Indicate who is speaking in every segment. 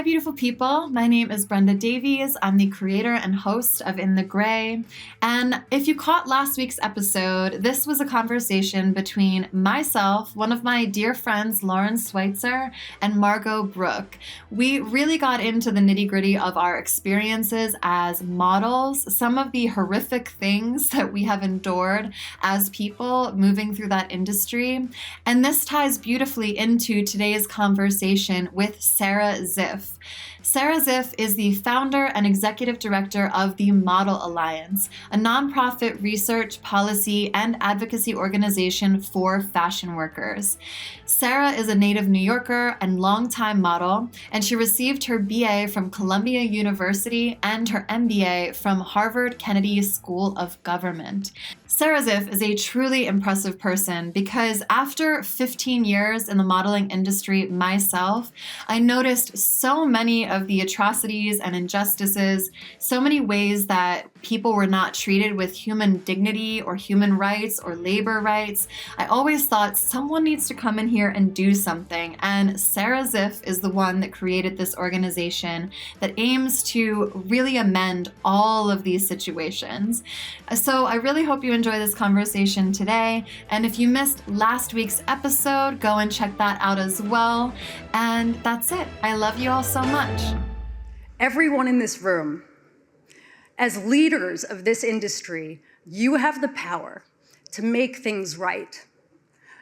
Speaker 1: beautiful people. My name is Brenda Davies. I'm the creator and host of In the Gray. And if you caught last week's episode, this was a conversation between myself, one of my dear friends, Lauren Schweitzer, and Margot Brooke. We really got into the nitty-gritty of our experiences as models, some of the horrific things that we have endured as people moving through that industry. And this ties beautifully into today's conversation with Sara Ziff. Sara Ziff is the founder and executive director of the Model Alliance, a nonprofit research, policy, and advocacy organization for fashion workers. Sara is a native New Yorker and longtime model, and she received her BA from Columbia University and her MBA from Harvard Kennedy School of Government. Sara Ziff is a truly impressive person because after 15 years in the modeling industry myself, I noticed so many of the atrocities and injustices, so many ways that people were not treated with human dignity or human rights or labor rights. I always thought someone needs to come in here and do something, and Sara Ziff is the one that created this organization that aims to really amend all of these situations. So I really hope you enjoy this conversation today, and if you missed last week's episode, go and check that out as well. And that's it. I love you all so much.
Speaker 2: Everyone in this room, as leaders of this industry, you have the power to make things right.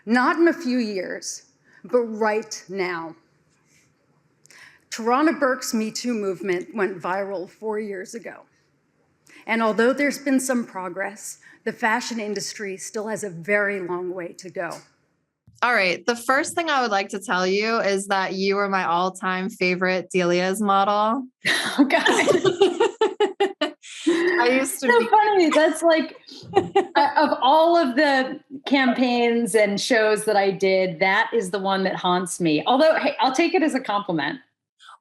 Speaker 2: Not in a few years, but right now. Tarana Burke's Me Too movement went viral 4 years ago. And although there's been some progress, the fashion industry still has a very long way to go.
Speaker 1: All right. The first thing I would like to tell you is that you are my all-time favorite Delia's model.
Speaker 2: Oh, God.
Speaker 1: I used to
Speaker 2: be funny. That's like, of all of the campaigns and shows that I did, that is the one that haunts me. Although, hey, I'll take it as a compliment.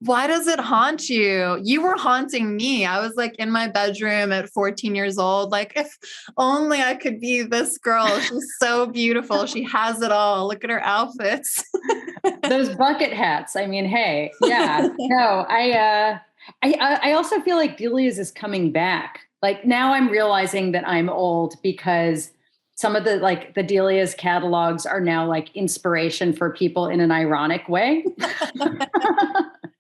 Speaker 1: Why does it haunt you? You were haunting me. I was like in my bedroom at 14 years old. Like, if only I could be this girl. She's so beautiful. She has it all. Look at her outfits.
Speaker 2: Those bucket hats. I mean, hey, yeah. No, I also feel like Delia's is coming back. Like now I'm realizing that I'm old because some of the Delia's catalogs are now like inspiration for people in an ironic way.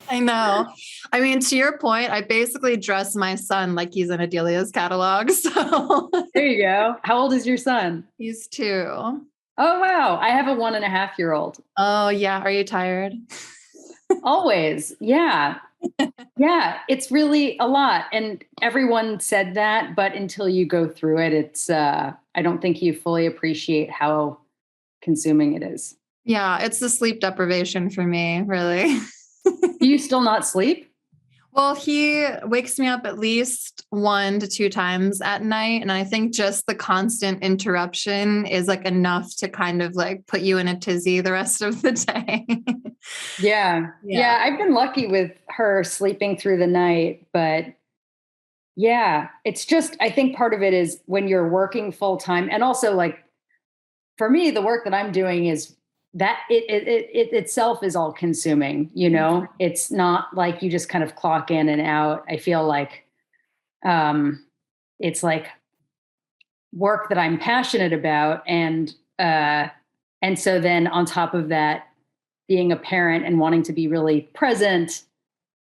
Speaker 1: I know. I mean, to your point, I basically dress my son like he's in Adelia's catalog. So
Speaker 2: there you go. How old is your son?
Speaker 1: He's 2.
Speaker 2: Oh, wow. I have a 1.5-year-old.
Speaker 1: Oh, yeah. Are you tired?
Speaker 2: Always. Yeah. Yeah. It's really a lot. And everyone said that, but until you go through it, it's, I don't think you fully appreciate how consuming it is.
Speaker 1: Yeah. It's the sleep deprivation for me, really.
Speaker 2: Do you still not sleep?
Speaker 1: Well, he wakes me up at least 1 to 2 times at night. And I think just the constant interruption is like enough to kind of like put you in a tizzy the rest of the day.
Speaker 2: Yeah. I've been lucky with her sleeping through the night, but yeah, it's just, I think part of it is when you're working full time. And also like, for me, the work that I'm doing is that it itself is all consuming, you know, it's not like you just kind of clock in and out. I feel like it's like work that I'm passionate about. And so then on top of that, being a parent and wanting to be really present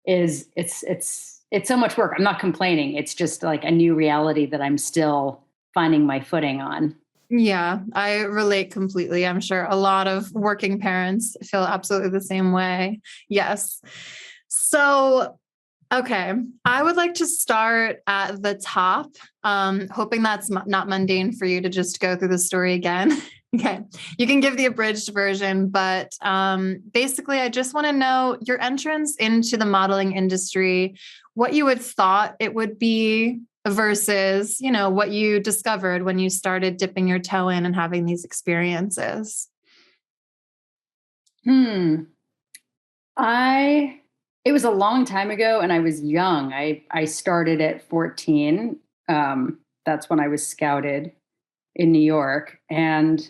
Speaker 2: it's so much work. I'm not complaining. It's just like a new reality that I'm still finding my footing on.
Speaker 1: Yeah, I relate completely. I'm sure a lot of working parents feel absolutely the same way. Yes. So, okay, I would like to start at the top, hoping that's not mundane for you to just go through the story again. Okay, you can give the abridged version, but basically, I just want to know your entrance into the modeling industry, what you had thought it would be versus, you know, what you discovered when you started dipping your toe in and having these experiences.
Speaker 2: It was a long time ago and I was young. I started at 14. That's when I was scouted in New York. And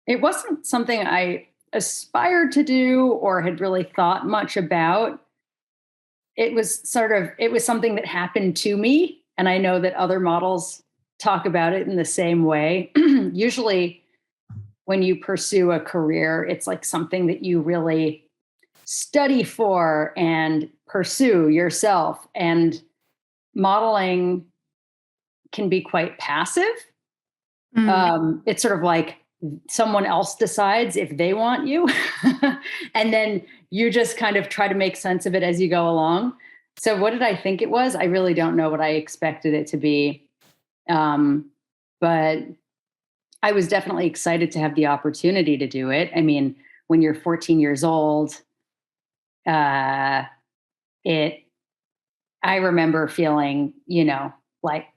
Speaker 2: it wasn't something I aspired to do or had really thought much about. it was something that happened to me. And I know that other models talk about it in the same way. Usually when you pursue a career, it's like something that you really study for and pursue yourself. And modeling can be quite passive. It's sort of like someone else decides if they want you. And then you just kind of try to make sense of it as you go along. So what did I think it was? I really don't know what I expected it to be. But I was definitely excited to have the opportunity to do it. I mean, when you're 14 years old, I remember feeling, like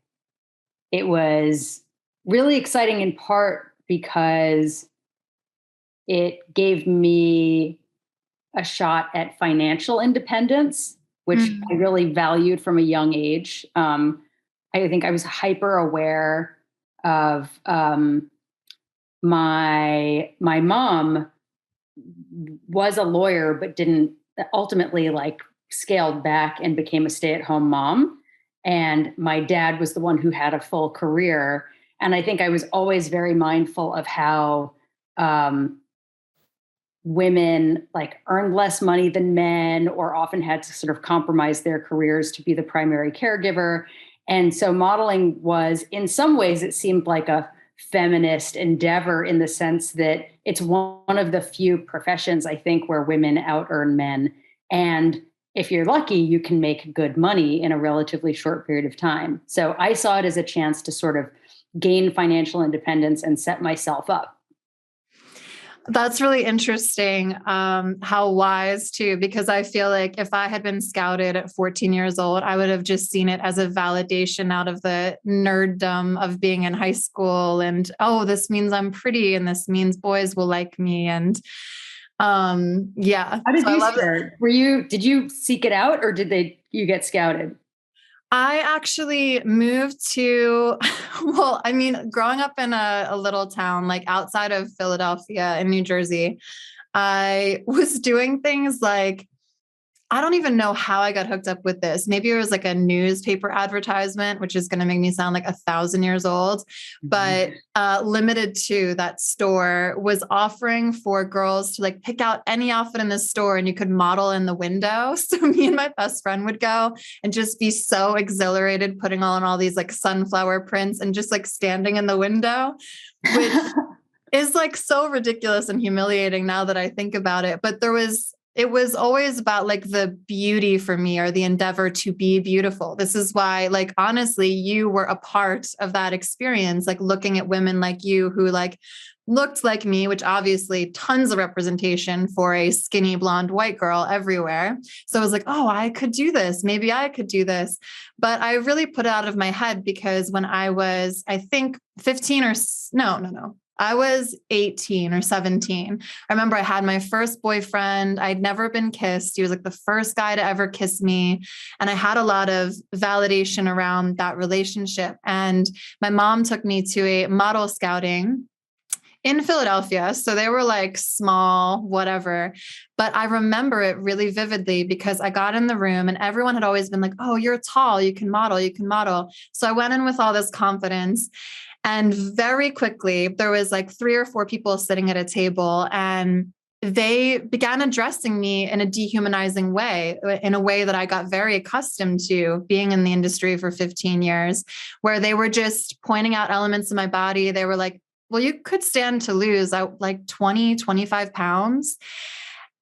Speaker 2: it was really exciting in part because it gave me a shot at financial independence, which I really valued from a young age. I think I was hyper aware of my mom was a lawyer, but didn't ultimately scaled back and became a stay-at-home mom. And my dad was the one who had a full career. And I think I was always very mindful of how women earned less money than men, or often had to sort of compromise their careers to be the primary caregiver. And so modeling was, in some ways, it seemed like a feminist endeavor in the sense that it's one of the few professions, I think, where women out-earn men. And if you're lucky, you can make good money in a relatively short period of time. So I saw it as a chance to sort of gain financial independence and set myself up.
Speaker 1: That's really interesting. How wise too, because I feel like if I had been scouted at 14 years old, I would have just seen it as a validation out of the nerddom of being in high school. And, oh, this means I'm pretty and this means boys will like me. And yeah.
Speaker 2: How did you start? Did you seek it out, or you get scouted?
Speaker 1: I actually moved to, well, I mean, growing up in a little town, outside of Philadelphia in New Jersey, I was doing things I don't even know how I got hooked up with this. Maybe it was a newspaper advertisement, which is going to make me sound like 1,000 years old, but Limited to that store was offering for girls to pick out any outfit in the store and you could model in the window. So me and my best friend would go and just be so exhilarated putting on all these sunflower prints and just standing in the window, which is so ridiculous and humiliating now that I think about it. But it was always about the beauty for me, or the endeavor to be beautiful. This is why, honestly, you were a part of that experience, looking at women like you who looked like me, which obviously tons of representation for a skinny blonde white girl everywhere. So I was like, oh, I could do this. Maybe I could do this. But I really put it out of my head because when I was, I think 15 or no. I was 18 or 17. I remember I had my first boyfriend. I'd never been kissed. He was the first guy to ever kiss me. And I had a lot of validation around that relationship. And my mom took me to a model scouting in Philadelphia. So they were small, whatever. But I remember it really vividly because I got in the room and everyone had always been like, oh, you're tall, you can model, you can model. So I went in with all this confidence. And very quickly, there was 3 or 4 people sitting at a table, and they began addressing me in a dehumanizing way, in a way that I got very accustomed to being in the industry for 15 years, where they were just pointing out elements of my body. They were like, well, you could stand to lose 20, 25 pounds.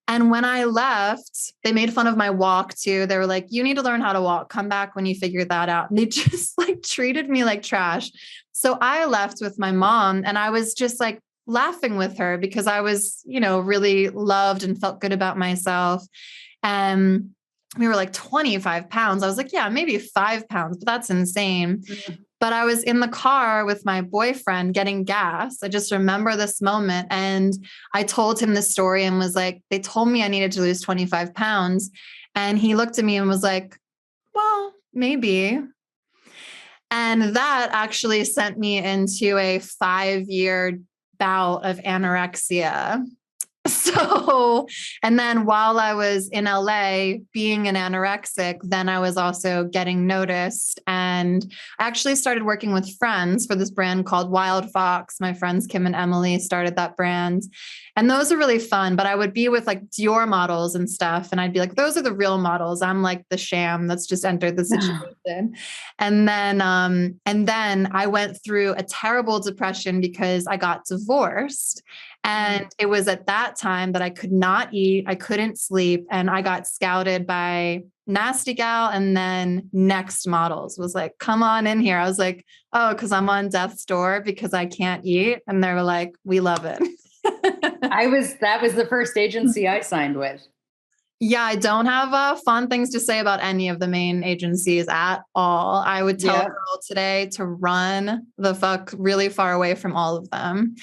Speaker 1: And when I left, they made fun of my walk too. They were like, you need to learn how to walk. Come back when you figure that out. And they just treated me like trash. So I left with my mom and I was just laughing with her because I was, really loved and felt good about myself. And we were 25 pounds. I was like, yeah, maybe 5 pounds, but that's insane. Mm-hmm. But I was in the car with my boyfriend getting gas. I just remember this moment. And I told him this story and was like, they told me I needed to lose 25 pounds. And he looked at me and was like, well, maybe. And that actually sent me into a 5-year bout of anorexia. So, and then while I was in LA being an anorexic, then I was also getting noticed. And I actually started working with friends for this brand called Wild Fox. My friends, Kim and Emily, started that brand. And those are really fun. But I would be with like Dior models and stuff. And I'd be like, those are the real models. I'm like the sham that's just entered the situation. And then I went through a terrible depression because I got divorced. And it was at that time that I could not eat, I couldn't sleep, and I got scouted by Nasty Gal, and then Next Models was like, come on in here. I was like, oh, because I'm on death's door because I can't eat. And they were like, we love it.
Speaker 2: That was the first agency I signed with.
Speaker 1: Yeah, I don't have fun things to say about any of the main agencies at all. I would tell a girl today to run the fuck really far away from all of them.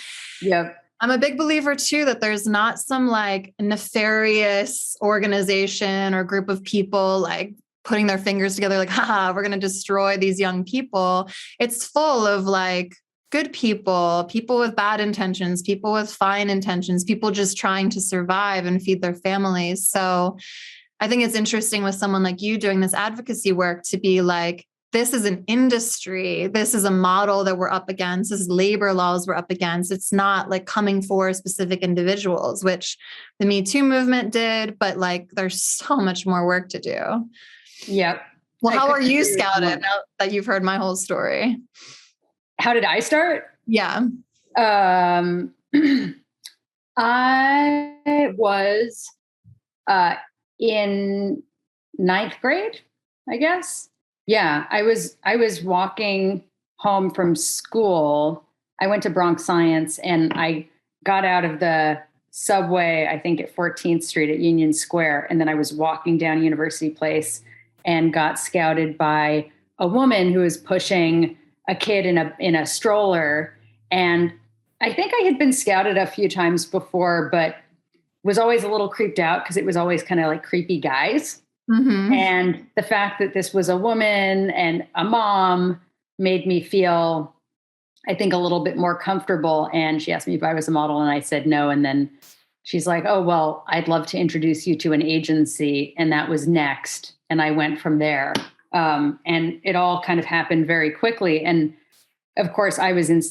Speaker 2: Yep.
Speaker 1: I'm a big believer too, that there's not some like nefarious organization or group of people like putting their fingers together, like, haha, we're going to destroy these young people. It's full of like good people, people with bad intentions, people with fine intentions, people just trying to survive and feed their families. So I think it's interesting with someone like you doing this advocacy work to be like, this is an industry. This is a model that we're up against. This is labor laws we're up against. It's not like coming for specific individuals, which the Me Too movement did, but like there's so much more work to do.
Speaker 2: Yep.
Speaker 1: Well, how are you scouted now that you've heard my whole story?
Speaker 2: How did I start?
Speaker 1: Yeah.
Speaker 2: I was in ninth grade, I guess. Yeah, I was walking home from school. I went to Bronx Science and I got out of the subway, I think at 14th Street at Union Square. And then I was walking down University Place and got scouted by a woman who was pushing a kid in a stroller. And I think I had been scouted a few times before, but was always a little creeped out because it was always kind of like creepy guys. Mm-hmm. And the fact that this was a woman and a mom made me feel, I think, a little bit more comfortable. And she asked me if I was a model and I said no. And then she's like, oh, well, I'd love to introduce you to an agency. And that was Next. And I went from there. And it all kind of happened very quickly. And of course, I was in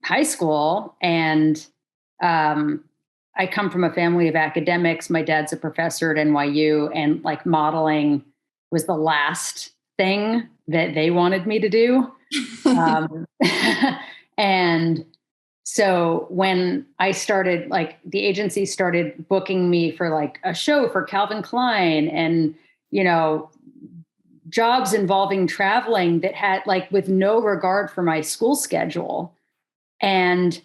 Speaker 2: high school and I come from a family of academics. My dad's a professor at NYU, and like modeling was the last thing that they wanted me to do. And so when I started, like the agency started booking me for like a show for Calvin Klein and, you know, jobs involving traveling that had like with no regard for my school schedule. And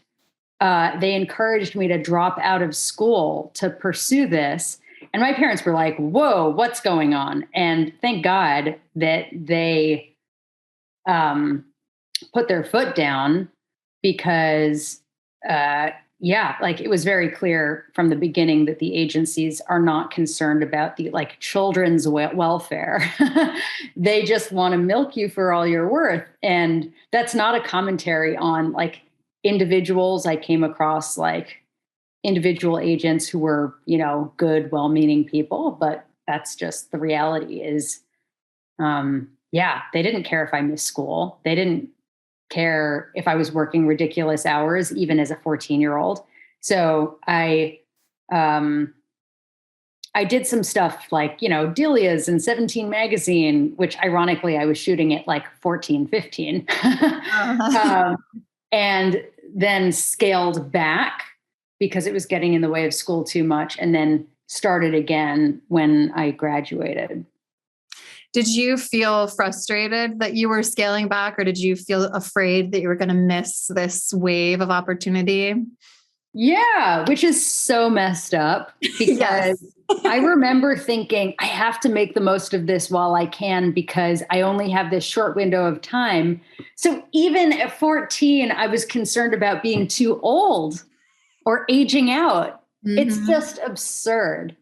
Speaker 2: they encouraged me to drop out of school to pursue this. And my parents were like, whoa, what's going on? And thank God that they put their foot down because, like it was very clear from the beginning that the agencies are not concerned about the like children's welfare. They just want to milk you for all you're worth. And that's not a commentary on like individuals. I came across like individual agents who were, you know, good, well-meaning people, but that's just the reality is, they didn't care if I missed school. They didn't care if I was working ridiculous hours, even as a 14-year-old. So I did some stuff like, you know, Delia's and 17 magazine, which ironically I was shooting at like 14, 15. And then scaled back because it was getting in the way of school too much, and then started again when I graduated.
Speaker 1: Did you feel frustrated that you were scaling back, or did you feel afraid that you were going to miss this wave of opportunity?
Speaker 2: Yeah, which is so messed up because I remember thinking I have to make the most of this while I can because I only have this short window of time. So even at 14, I was concerned about being too old or aging out. Mm-hmm. It's just absurd.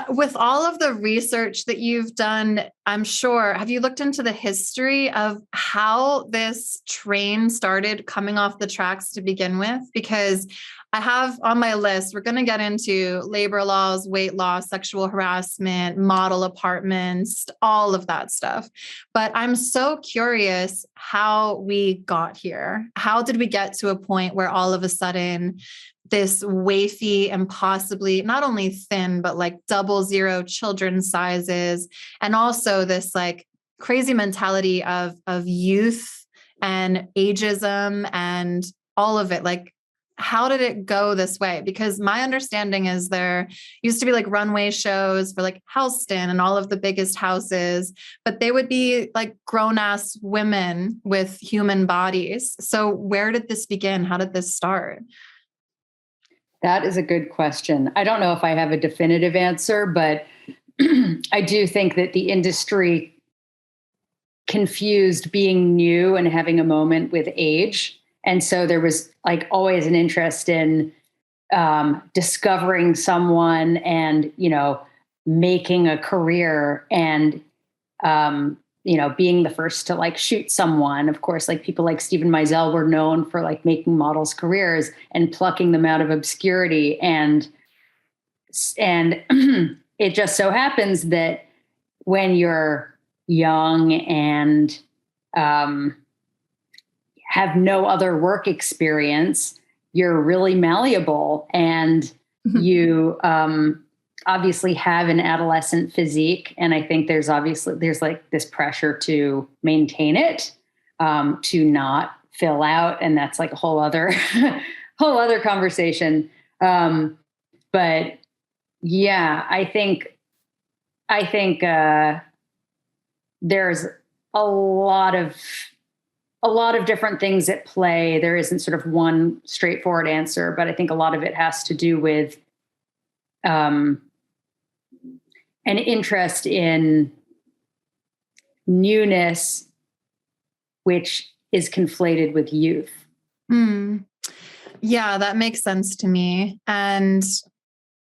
Speaker 1: With all of the research that you've done, I'm sure, have you looked into the history of how this train started coming off the tracks to begin with? Because I have on my list, we're going to get into labor laws, weight loss, sexual harassment, model apartments, all of that stuff. But I'm so curious how we got here. How did we get to a point where all of a sudden this wafy, impossibly not only thin, but like 00 children sizes, and also this like crazy mentality of youth and ageism and all of it. Like, how did it go this way? Because my understanding is there used to be like runway shows for like Houston and all of the biggest houses, but they would be like grown-ass women with human bodies. So where did this begin? How did this start?
Speaker 2: That is a good question. I don't know if I have a definitive answer, but I do think that the industry confused being new and having a moment with age. And so there was like always an interest in discovering someone and, making a career and, being the first to like shoot someone. Of course, like people like Stephen Meisel were known for like making models careers and plucking them out of obscurity. And it just so happens that when you're young and have no other work experience, you're really malleable and you obviously have an adolescent physique. And I think there's like this pressure to maintain it, to not fill out. And that's like a whole other, whole other conversation. But yeah, I think there's a lot of different things at play. There isn't sort of one straightforward answer, but I think a lot of it has to do with an interest in newness, which is conflated with youth.
Speaker 1: Yeah, that makes sense to me. And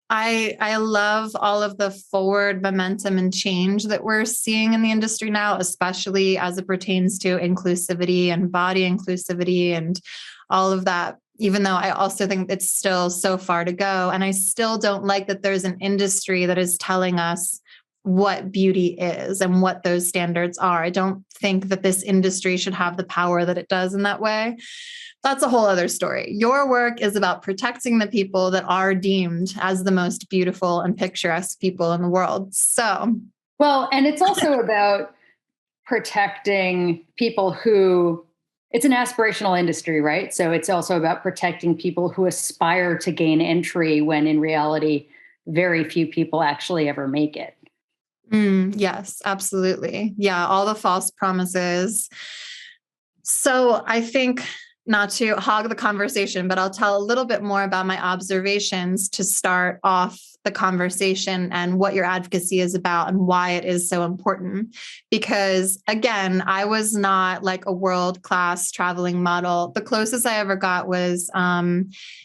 Speaker 1: I love all of the forward momentum and change that we're seeing in the industry now, especially as it pertains to inclusivity and body inclusivity and all of that, even though I also think it's still so far to go. And I still don't like that there's an industry that is telling us what beauty is and what those standards are. I don't think that this industry should have the power that it does in that way. That's a whole other story. Your work is about protecting the people that are deemed as the most beautiful and picturesque people in the world. So,
Speaker 2: well, and it's also about protecting people who, it's an aspirational industry, right? So it's also about protecting people who aspire to gain entry when in reality, very few people actually ever make it.
Speaker 1: Yes, absolutely. Yeah, all the false promises. So I think, not to hog the conversation, but I'll tell a little bit more about my observations to start off the conversation and what your advocacy is about and why it is so important. Because again, I was not like a world-class traveling model. The closest I ever got was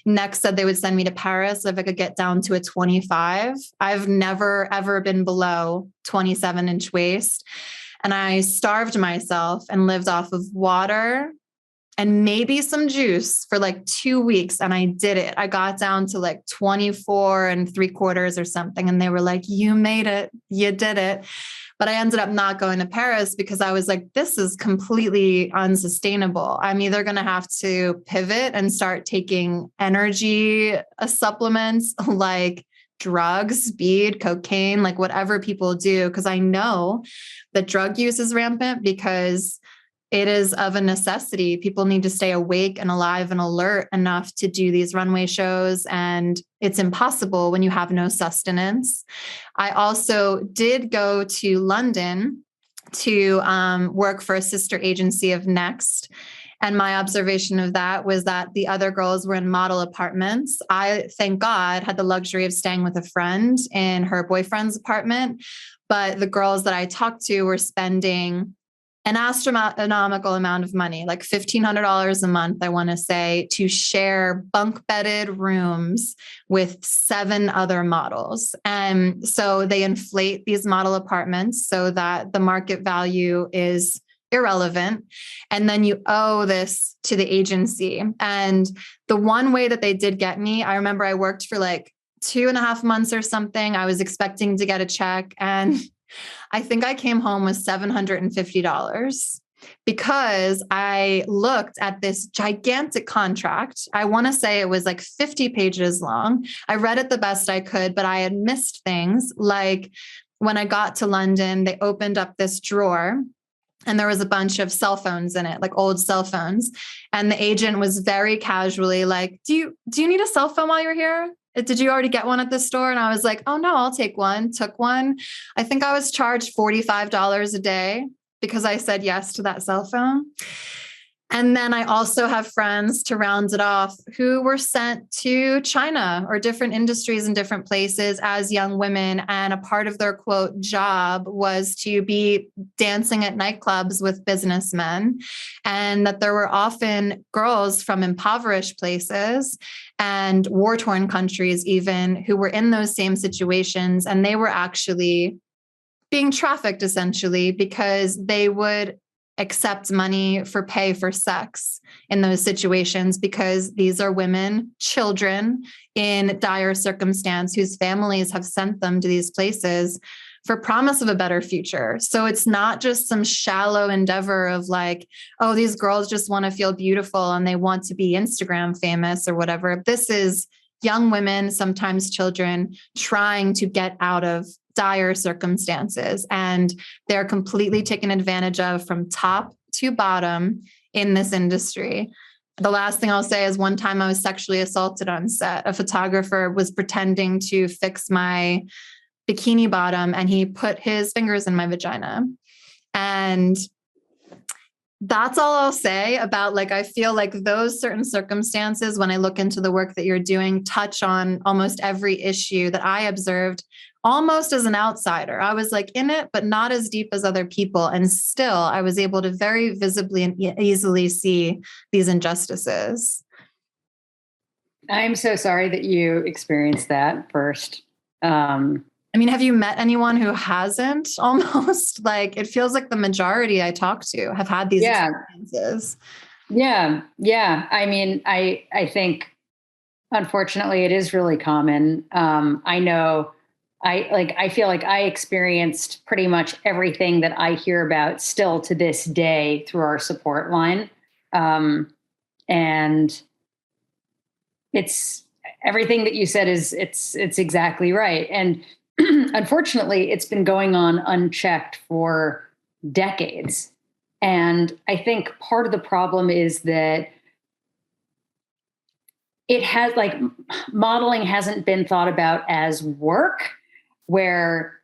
Speaker 1: Next said they would send me to Paris if I could get down to a 25. I've never, ever been below 27-inch waist. And I starved myself and lived off of water and maybe some juice for like 2 weeks. And I did it. I got down to like 24 3/4 or something. And they were like, you made it, you did it. But I ended up not going to Paris because I was like, this is completely unsustainable. I'm either going to have to pivot and start taking energy supplements like drugs, speed, cocaine, like whatever people do. Because I know that drug use is rampant because it is of a necessity. People need to stay awake and alive and alert enough to do these runway shows. And it's impossible when you have no sustenance. I also did go to London to work for a sister agency of Next. And my observation of that was that the other girls were in model apartments. I, thank God, had the luxury of staying with a friend in her boyfriend's apartment. But the girls that I talked to were spending an astronomical amount of money, like $1,500 a month, I want to say, to share bunk bedded rooms with 7 other models. And so they inflate these model apartments so that the market value is irrelevant. And then you owe this to the agency. And the one way that they did get me, I remember I worked for like 2.5 months or something. I was expecting to get a check, and I think I came home with $750 because I looked at this gigantic contract. I want to say it was like 50 pages long. I read it the best I could, but I had missed things. Like when I got to London, they opened up this drawer and there was a bunch of cell phones in it, like old cell phones. And the agent was very casually like, do you need a cell phone while you're here? Did you already get one at the store? And I was like, oh no, I'll take one. Took one. I think I was charged $45 a day because I said yes to that cell phone. And then I also have friends, to round it off, who were sent to China or different industries in different places as young women. And a part of their, quote, job was to be dancing at nightclubs with businessmen. And that there were often girls from impoverished places and war-torn countries even who were in those same situations. And they were actually being trafficked essentially because they would accept money for pay for sex in those situations, because these are women, children in dire circumstance whose families have sent them to these places for promise of a better future. So it's not just some shallow endeavor of like, oh, these girls just want to feel beautiful and they want to be Instagram famous or whatever. This is young women, sometimes children, trying to get out of dire circumstances, and they're completely taken advantage of from top to bottom in this industry. The last thing I'll say is one time I was sexually assaulted on set. A photographer was pretending to fix my bikini bottom and he put his fingers in my vagina. And that's all I'll say about, like, I feel like those certain circumstances, when I look into the work that you're doing, touch on almost every issue that I observed almost as an outsider. I was like in it, but not as deep as other people. And still, I was able to very visibly and easily see these injustices.
Speaker 2: I'm so sorry that you experienced that first.
Speaker 1: I mean, have you met anyone who hasn't? Almost like it feels like the majority I talk to have had these experiences.
Speaker 2: Yeah. I mean, I think unfortunately it is really common. I know I feel like I experienced pretty much everything that I hear about still to this day through our support line. And it's everything that you said it's exactly right. And unfortunately, it's been going on unchecked for decades. And I think part of the problem is that it has, like, modeling hasn't been thought about as work, where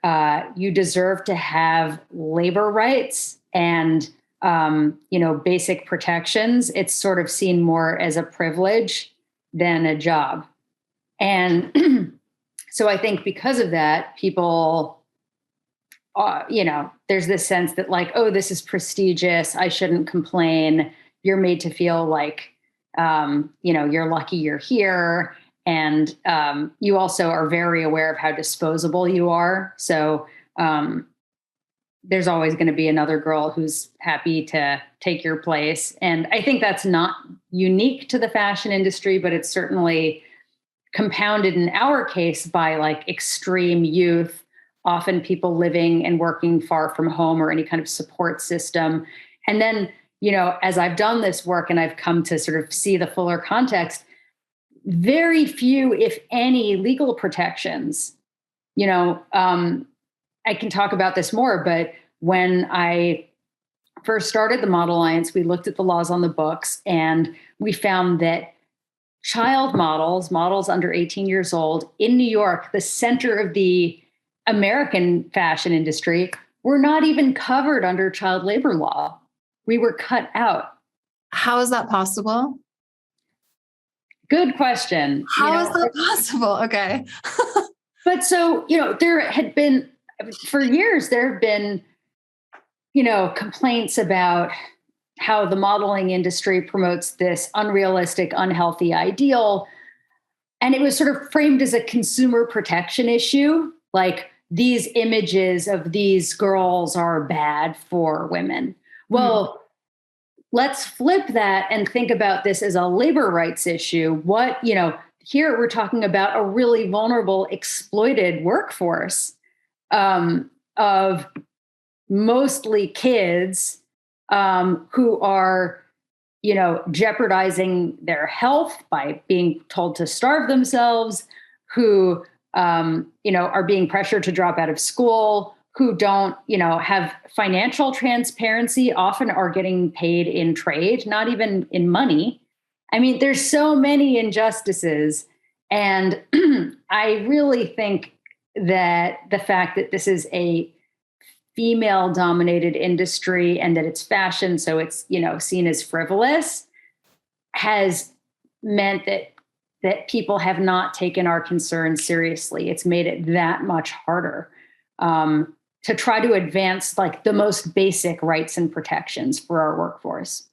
Speaker 2: you deserve to have labor rights and basic protections. It's sort of seen more as a privilege than a job. And so I think because of that, people, there's this sense that, like, oh, this is prestigious, I shouldn't complain. You're made to feel like, you're lucky you're here. And you also are very aware of how disposable you are. So there's always going to be another girl who's happy to take your place. And I think that's not unique to the fashion industry, but it's certainly compounded in our case by, like, extreme youth, often people living and working far from home or any kind of support system. And then, as I've done this work and I've come to sort of see the fuller context, very few, if any, legal protections. I can talk about this more, but when I first started the Model Alliance, we looked at the laws on the books, and we found that child models under 18 years old in New York, the center of the American fashion industry, were not even covered under child labor law. We were cut out.
Speaker 1: How is that possible?
Speaker 2: Good question.
Speaker 1: How is that possible? Okay.
Speaker 2: But so, there had been, for years, there have been complaints about how the modeling industry promotes this unrealistic, unhealthy ideal. And it was sort of framed as a consumer protection issue. Like, these images of these girls are bad for women. Well, let's flip that and think about this as a labor rights issue. Here we're talking about a really vulnerable, exploited workforce of mostly kids who are, jeopardizing their health by being told to starve themselves, who, are being pressured to drop out of school, who don't, have financial transparency, often are getting paid in trade, not even in money. I mean, there's so many injustices. And I really think that the fact that this is a female dominated industry and that it's fashion, so it's, seen as frivolous, has meant that people have not taken our concerns seriously. It's made it that much harder to try to advance like the most basic rights and protections for our workforce.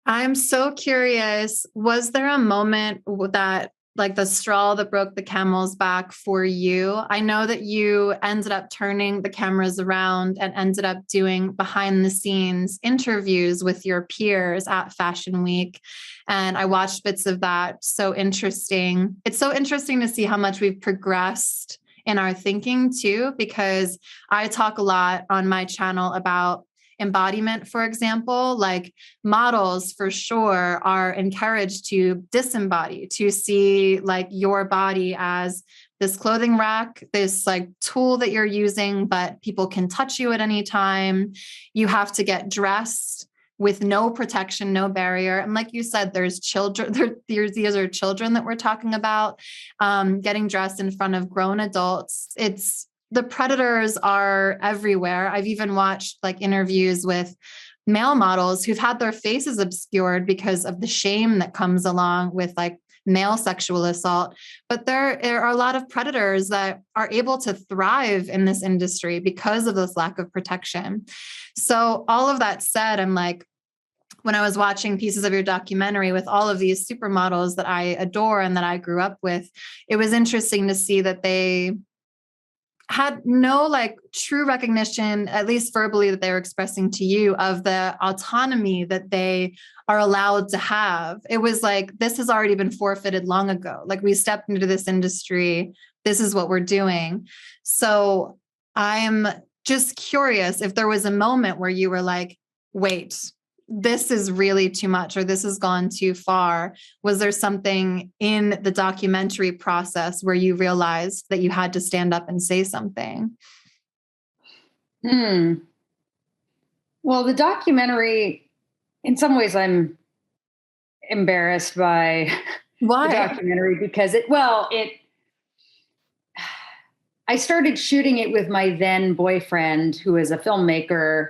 Speaker 1: I'm so curious, was there a moment that like the straw that broke the camel's back for you? I know that you ended up turning the cameras around and ended up doing behind the scenes interviews with your peers at Fashion Week. And I watched bits of that. So interesting. It's so interesting to see how much we've progressed in our thinking too, because I talk a lot on my channel about embodiment, for example. Like, models for sure are encouraged to disembody, to see like your body as this clothing rack, this like tool that you're using, but people can touch you at any time. You have to get dressed with no protection, no barrier. And like you said, there's children, these are children that we're talking about, getting dressed in front of grown adults. The predators are everywhere. I've even watched like interviews with male models who've had their faces obscured because of the shame that comes along with like male sexual assault. But there are a lot of predators that are able to thrive in this industry because of this lack of protection. So all of that said, I'm like, when I was watching pieces of your documentary with all of these supermodels that I adore and that I grew up with, it was interesting to see that they had no like true recognition, at least verbally, that they were expressing to you of the autonomy that they are allowed to have. It was like, this has already been forfeited long ago. Like, we stepped into this industry. This is what we're doing. So I'm just curious if there was a moment where you were like, wait, this is really too much, or this has gone too far. Was there something in the documentary process where you realized that you had to stand up and say something?
Speaker 2: Well, the documentary, in some ways, I'm embarrassed by
Speaker 1: Why?
Speaker 2: the documentary because I started shooting it with my then boyfriend, who is a filmmaker,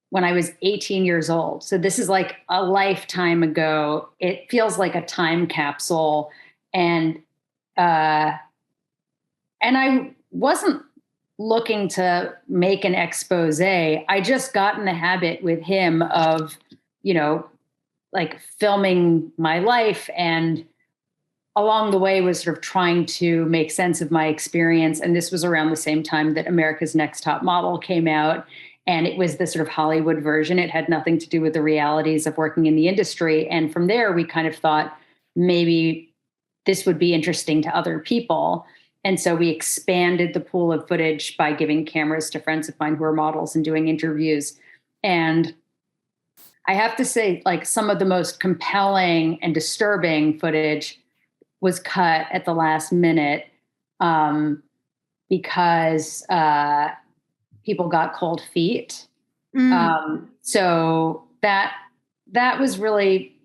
Speaker 2: when I was 18 years old. So this is like a lifetime ago. It feels like a time capsule. And I wasn't looking to make an expose. I just got in the habit with him of, like filming my life, and along the way was sort of trying to make sense of my experience. And this was around the same time that America's Next Top Model came out. And it was the sort of Hollywood version. It had nothing to do with the realities of working in the industry. And from there, we kind of thought maybe this would be interesting to other people. And so we expanded the pool of footage by giving cameras to friends of mine who are models and doing interviews. And I have to say, like, some of the most compelling and disturbing footage was cut at the last minute because people got cold feet. So that was really,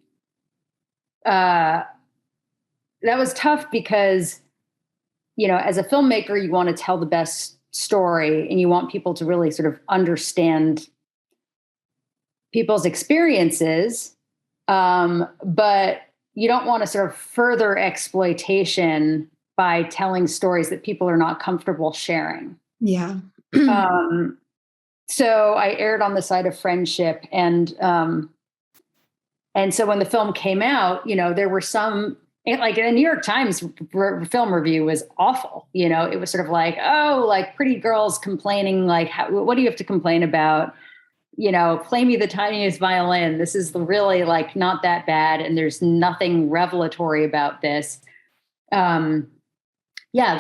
Speaker 2: that was tough because, as a filmmaker, you want to tell the best story and you want people to really sort of understand people's experiences. But you don't want to sort of further exploitation by telling stories that people are not comfortable sharing.
Speaker 1: Yeah.
Speaker 2: So I erred on the side of friendship. And so when the film came out, there were some, like the New York Times film review was awful. It was sort of like, oh, like pretty girls complaining, like, what do you have to complain about? Play me the tiniest violin. This is really like not that bad. And there's nothing revelatory about this. The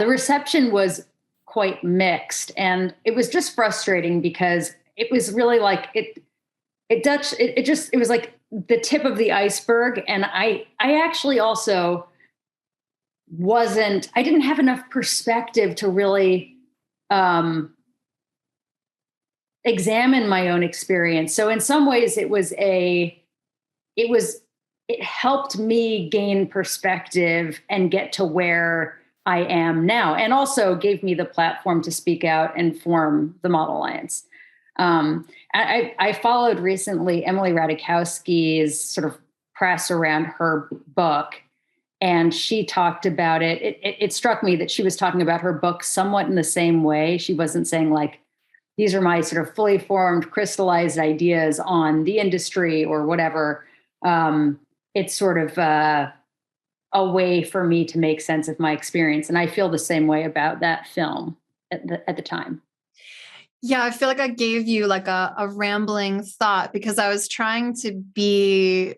Speaker 2: reception was quite mixed, and it was just frustrating because it was really like it was like the tip of the iceberg. And I actually also I didn't have enough perspective to really examine my own experience. So in some ways it helped me gain perspective and get to where I am now, and also gave me the platform to speak out and form the Model Alliance. I followed recently Emily Ratajkowski's sort of press around her book, and she talked about it. It struck me that she was talking about her book somewhat in the same way. She wasn't saying like, these are my sort of fully formed, crystallized ideas on the industry or whatever. It's sort of a way for me to make sense of my experience. And I feel the same way about that film at the time.
Speaker 1: Yeah, I feel like I gave you like a rambling thought because I was trying to be,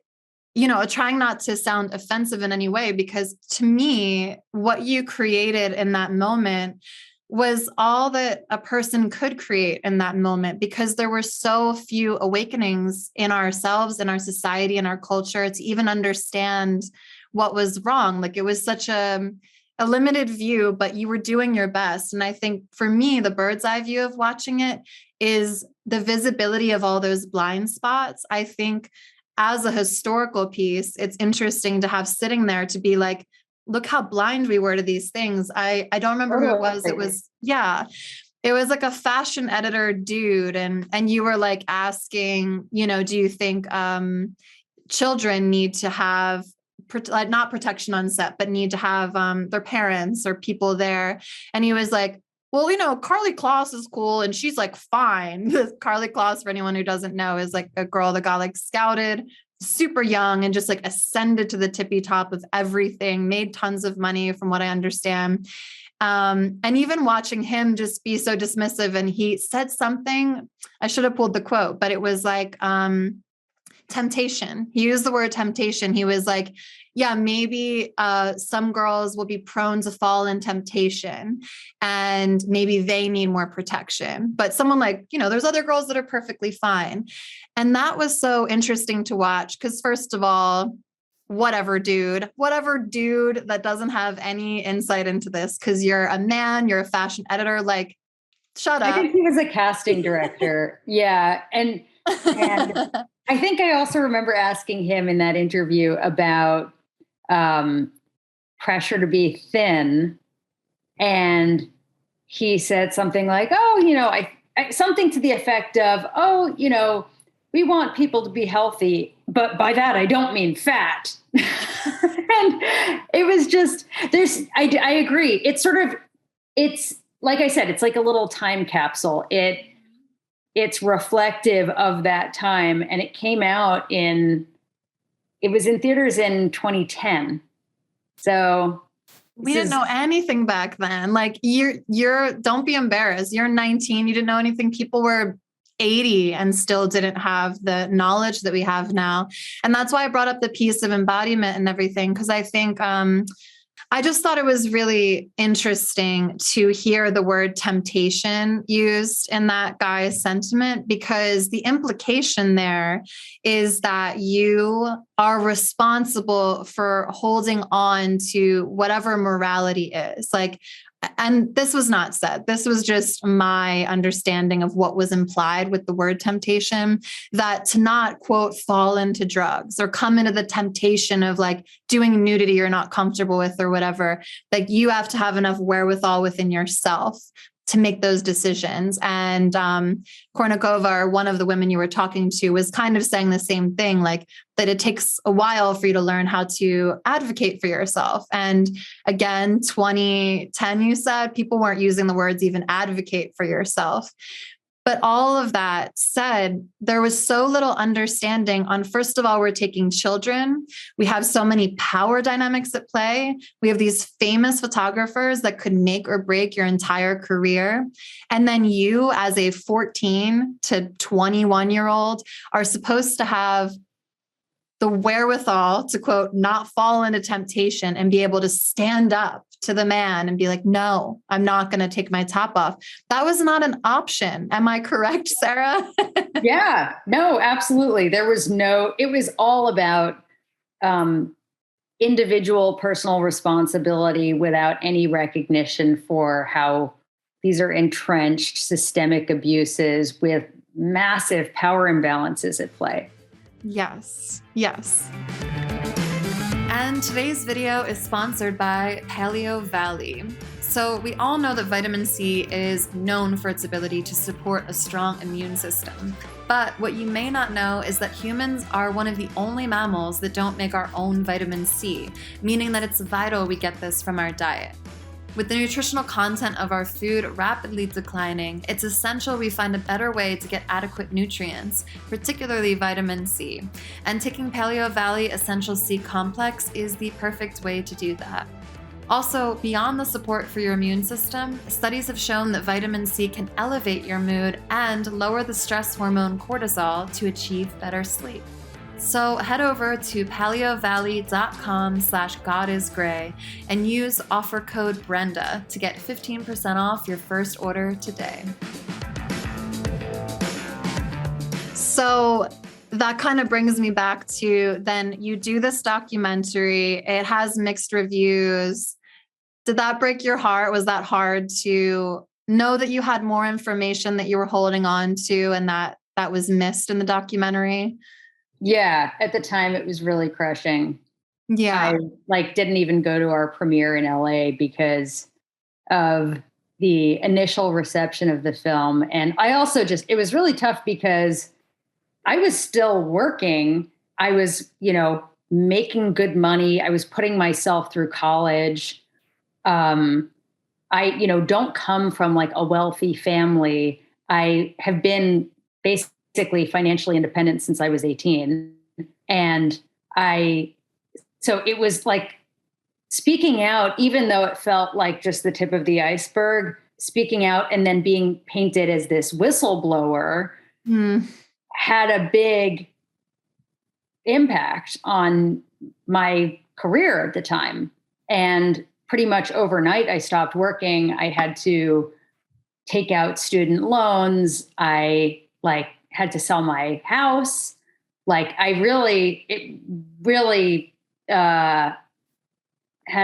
Speaker 1: trying not to sound offensive in any way, because to me, what you created in that moment was all that a person could create in that moment, because there were so few awakenings in ourselves, in our society, in our culture to even understand what was wrong. Like it was such a limited view, but you were doing your best. And I think for me, the bird's eye view of watching it is the visibility of all those blind spots. I think as a historical piece, it's interesting to have sitting there to be like, look how blind we were to these things. I don't remember who it was. It was like a fashion editor dude. And you were like asking, do you think children need to have not protection on set, but need to have their parents or people there? And he was like, well, Carly Kloss is cool and she's like fine. Carly Kloss, for anyone who doesn't know, is like a girl that got like scouted super young and just like ascended to the tippy top of everything, made tons of money from what I understand. And even watching him just be so dismissive, and he said something, I should have pulled the quote, but it was like, temptation. He used the word temptation. He was like, yeah, maybe some girls will be prone to fall in temptation and maybe they need more protection. But someone like, there's other girls that are perfectly fine. And that was so interesting to watch because, first of all, whatever dude that doesn't have any insight into this, because you're a man, you're a fashion editor, like, shut up.
Speaker 2: I think he was a casting director. Yeah. And I think I also remember asking him in that interview about pressure to be thin. And he said something like, oh, something to the effect of, oh, we want people to be healthy, but by that, I don't mean fat. And it was just, I agree. It's like I said, it's like a little time capsule. It's reflective of that time. And it came out it was in theaters in 2010. So
Speaker 1: we didn't know anything back then. Like you're don't be embarrassed. You're 19. You didn't know anything. People were 80 and still didn't have the knowledge that we have now. And that's why I brought up the piece of embodiment and everything. Cause I think, I just thought it was really interesting to hear the word temptation used in that guy's sentiment, because the implication there is that you are responsible for holding on to whatever morality is. Like, and this was not said. This was just my understanding of what was implied with the word temptation, that to not, quote, fall into drugs or come into the temptation of like doing nudity you're not comfortable with or whatever, like you have to have enough wherewithal within yourself to make those decisions. And Kornikova, or one of the women you were talking to, was kind of saying the same thing, like that it takes a while for you to learn how to advocate for yourself. And again, 2010, you said, people weren't using the words even advocate for yourself. But all of that said, there was so little understanding on, first of all, we're taking children. We have so many power dynamics at play. We have these famous photographers that could make or break your entire career. And then you, as a 14 to 21-year-old, are supposed to have the wherewithal to, quote, not fall into temptation and be able to stand up to the man and be like, no, I'm not going to take my top off. That was not an option. Am I correct, Sara?
Speaker 2: Yeah, no, absolutely. It was all about individual personal responsibility without any recognition for how these are entrenched systemic abuses with massive power imbalances at play.
Speaker 1: Yes, yes. And today's video is sponsored by Paleo Valley. So we all know that vitamin C is known for its ability to support a strong immune system. But what you may not know is that humans are one of the only mammals that don't make our own vitamin C, meaning that it's vital we get this from our diet. With the nutritional content of our food rapidly declining, it's essential we find a better way to get adequate nutrients, particularly vitamin C. And taking Paleo Valley Essential C Complex is the perfect way to do that. Also, beyond the support for your immune system, studies have shown that vitamin C can elevate your mood and lower the stress hormone cortisol to achieve better sleep. So head over to paleovalley.com/godisgray and use offer code Brenda to get 15% off your first order today. So that kind of brings me back to, then you do this documentary, it has mixed reviews. Did that break your heart? Was that hard to know that you had more information that you were holding on to and that was missed in the documentary?
Speaker 2: Yeah, at the time it was really crushing.
Speaker 1: Yeah.
Speaker 2: I didn't even go to our premiere in LA because of the initial reception of the film. And I also it was really tough because I was still working. I was, making good money. I was putting myself through college. I, don't come from like a wealthy family. I have been basically financially independent since I was 18. And so it was like speaking out, even though it felt like just the tip of the iceberg, speaking out and then being painted as this whistleblower had a big impact on my career at the time. And pretty much overnight, I stopped working. I had to take out student loans. I had to sell my house. It really had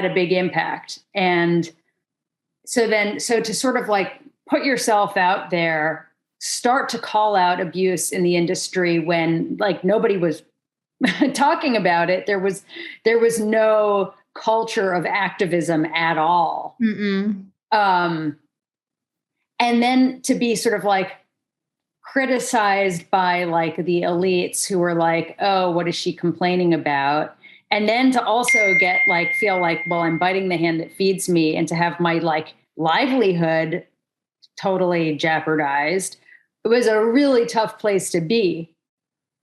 Speaker 2: a big impact. And so to sort of put yourself out there, start to call out abuse in the industry when nobody was talking about it. There was no culture of activism at all. And then to be sort of criticized by the elites who were oh, what is she complaining about? And then to also get feel well, I'm biting the hand that feeds me, and to have my livelihood totally jeopardized. It was a really tough place to be.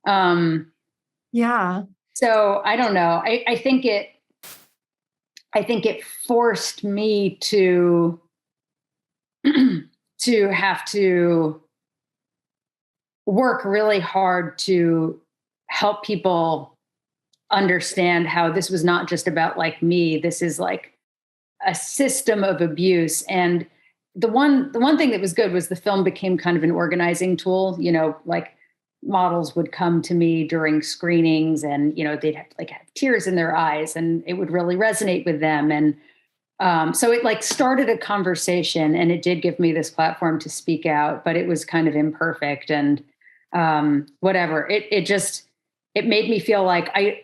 Speaker 1: Yeah.
Speaker 2: So I don't know. I think it forced me to have to work really hard to help people understand how this was not just about me. This is a system of abuse. And the one thing that was good was the film became kind of an organizing tool. Models would come to me during screenings and, they'd have tears in their eyes, and it would really resonate with them. And so it started a conversation, and it did give me this platform to speak out, but it was kind of imperfect and whatever. It made me feel I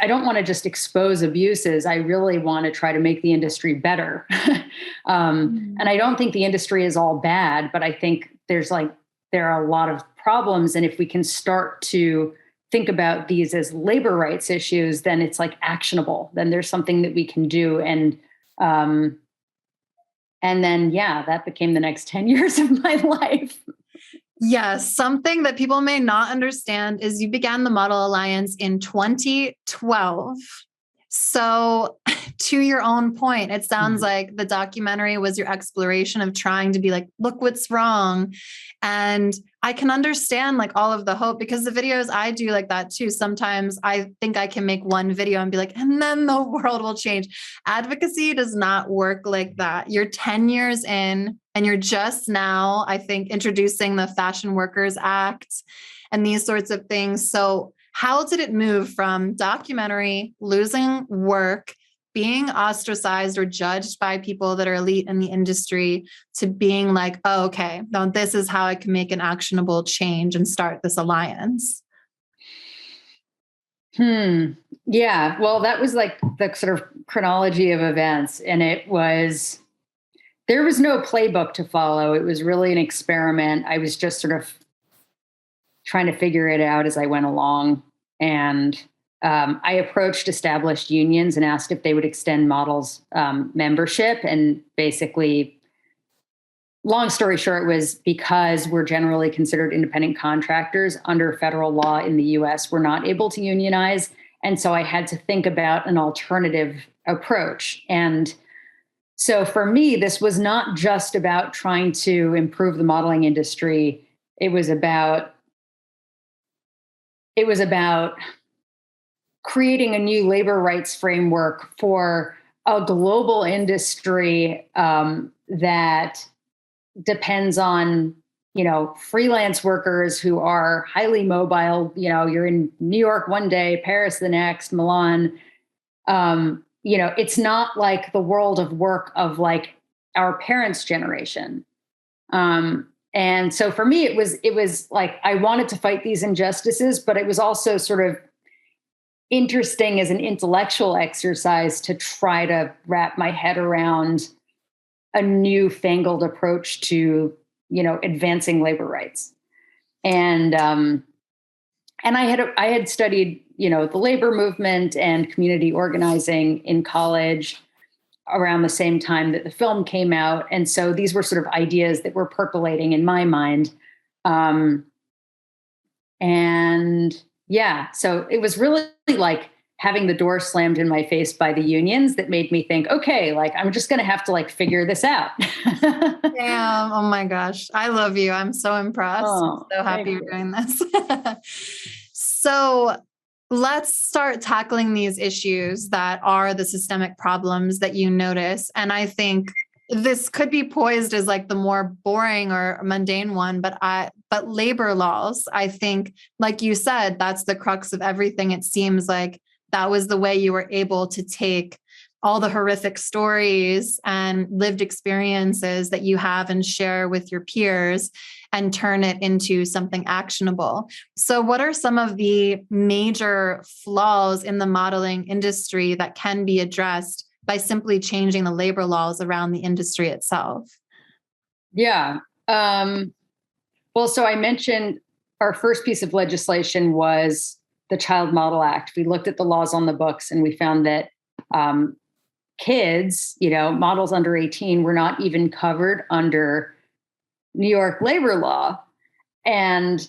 Speaker 2: don't want to just expose abuses. I really want to try to make the industry better. And I don't think the industry is all bad, but I think there are a lot of problems. And if we can start to think about these as labor rights issues, then it's actionable. Then there's something that we can do. And then, that became the next 10 years of my life.
Speaker 1: Yes, something that people may not understand is you began the Model Alliance in 2012. So, to your own point, it sounds like the documentary was your exploration of trying to be like, look what's wrong. And I can understand like all of the hope because the videos I do like that too. Sometimes I think I can make one video and be like, and then the world will change. Advocacy does not work like that. You're 10 years in and you're just now, I think, introducing the Fashion Workers Act and these sorts of things. So, how did it move from documentary, losing work, being ostracized or judged by people that are elite in the industry to being like, oh, okay, now this is how I can make an actionable change and start this alliance?
Speaker 2: Yeah. Well, that was like the sort of chronology of events. And there was no playbook to follow. It was really an experiment. I was just sort of trying to figure it out as I went along. And I approached established unions and asked if they would extend models membership. And basically, long story short, was because we're generally considered independent contractors under federal law in the US, we're not able to unionize. And so I had to think about an alternative approach. And so for me, this was not just about trying to improve the modeling industry. It was about creating a new labor rights framework for a global industry that depends on, freelance workers who are highly mobile. You're in New York one day, Paris the next, Milan. It's not like the world of work of like our parents' generation. And so for me, it was like, I wanted to fight these injustices, but it was also sort of interesting as an intellectual exercise to try to wrap my head around a newfangled approach to, advancing labor rights. And I had studied, the labor movement and community organizing in college around the same time that the film came out. And so these were sort of ideas that were percolating in my mind. And yeah, so it was really like having the door slammed in my face by the unions that made me think, okay, like I'm just going to have to like figure this out.
Speaker 1: Damn. Oh my gosh. I love you. I'm so impressed.
Speaker 2: Oh,
Speaker 1: I'm so happy you're doing this. So let's start tackling these issues that are the systemic problems that you notice. And I think this could be poised as like the more boring or mundane one, but labor laws, I think, like you said, that's the crux of everything. It seems like that was the way you were able to take all the horrific stories and lived experiences that you have and share with your peers and turn it into something actionable. So what are some of the major flaws in the modeling industry that can be addressed by simply changing the labor laws around the industry itself?
Speaker 2: Yeah. Well, so I mentioned our first piece of legislation was the Child Model Act. We looked at the laws on the books and we found that kids, models under 18 were not even covered under New York labor law. And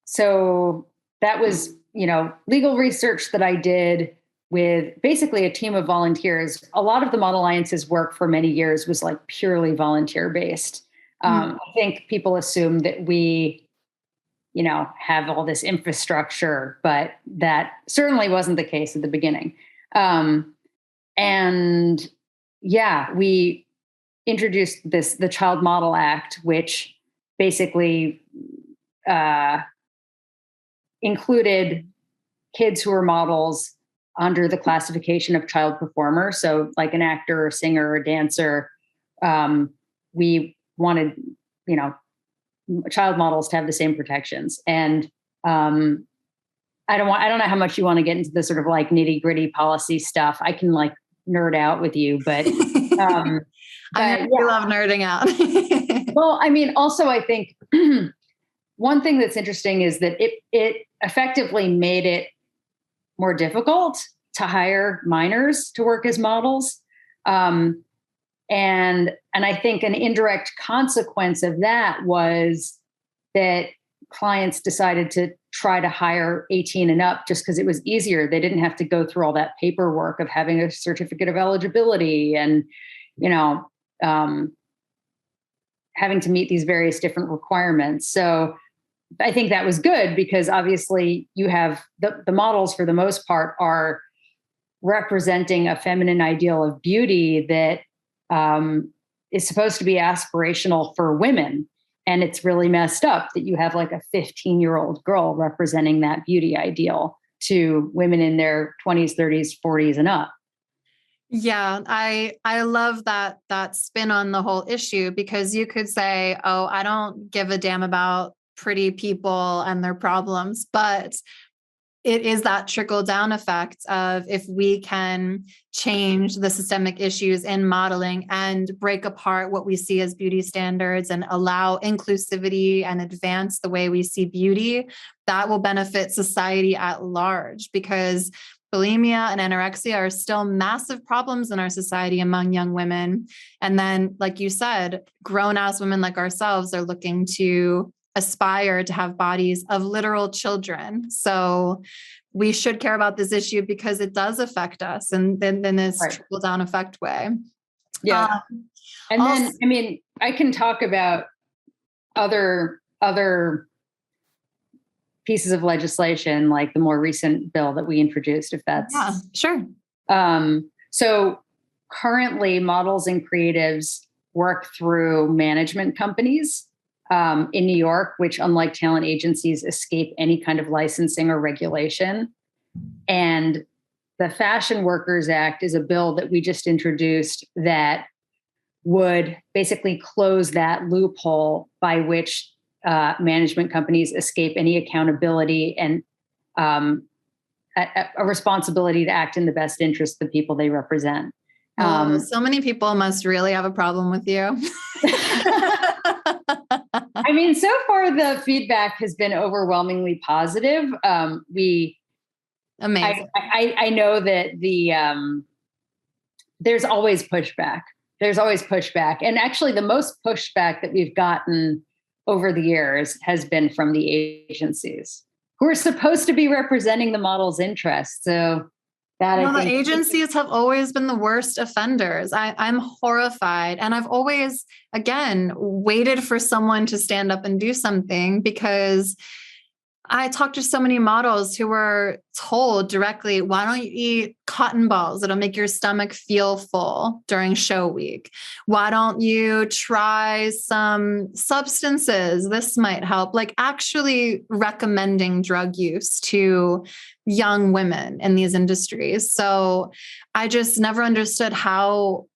Speaker 2: so that was, legal research that I did with basically a team of volunteers. A lot of the Model Alliance's work for many years was like purely volunteer based. I think people assume that we, have all this infrastructure, but that certainly wasn't the case at the beginning. And yeah, we introduced the Child Model Act, which basically included kids who were models under the classification of child performer. So like an actor or singer or dancer, we wanted, child models to have the same protections. And I don't know how much you want to get into the sort of like nitty gritty policy stuff. I can like nerd out with you, but
Speaker 1: I love nerding out.
Speaker 2: Well, I mean, also I think one thing that's interesting is that it effectively made it more difficult to hire minors to work as models. And I think an indirect consequence of that was that clients decided to try to hire 18 and up just because it was easier. They didn't have to go through all that paperwork of having a certificate of eligibility and, having to meet these various different requirements. So I think that was good because obviously you have the models for the most part are representing a feminine ideal of beauty that is supposed to be aspirational for women. And it's really messed up that you have like a 15-year-old girl representing that beauty ideal to women in their 20s, 30s, 40s and up.
Speaker 1: Yeah, I love that spin on the whole issue, because you could say, oh, I don't give a damn about pretty people and their problems, but it is that trickle down effect of if we can change the systemic issues in modeling and break apart what we see as beauty standards and allow inclusivity and advance the way we see beauty, that will benefit society at large, because bulimia and anorexia are still massive problems in our society among young women. And then, like you said, grown-ass women like ourselves are looking to aspire to have bodies of literal children. So we should care about this issue because it does affect us, and then this trickle down effect way.
Speaker 2: Yeah. And also, then, I mean, I can talk about other pieces of legislation, like the more recent bill that we introduced, if that's
Speaker 1: sure.
Speaker 2: So currently models and creatives work through management companies in New York, which, unlike talent agencies, escape any kind of licensing or regulation. And the Fashion Workers Act is a bill that we just introduced that would basically close that loophole by which management companies escape any accountability and a responsibility to act in the best interest of the people they represent.
Speaker 1: So many people must really have a problem with you.
Speaker 2: I mean, so far the feedback has been overwhelmingly positive.
Speaker 1: Amazing.
Speaker 2: I know that there's always pushback. There's always pushback. And actually the most pushback that we've gotten over the years has been from the agencies who are supposed to be representing the model's interests. So that
Speaker 1: the agencies have always been the worst offenders. I'm horrified. And I've always, again, waited for someone to stand up and do something, because I talked to so many models who were told directly, why don't you eat cotton balls? It'll make your stomach feel full during show week. Why don't you try some substances? This might help. Like actually recommending drug use to young women in these industries. So I just never understood how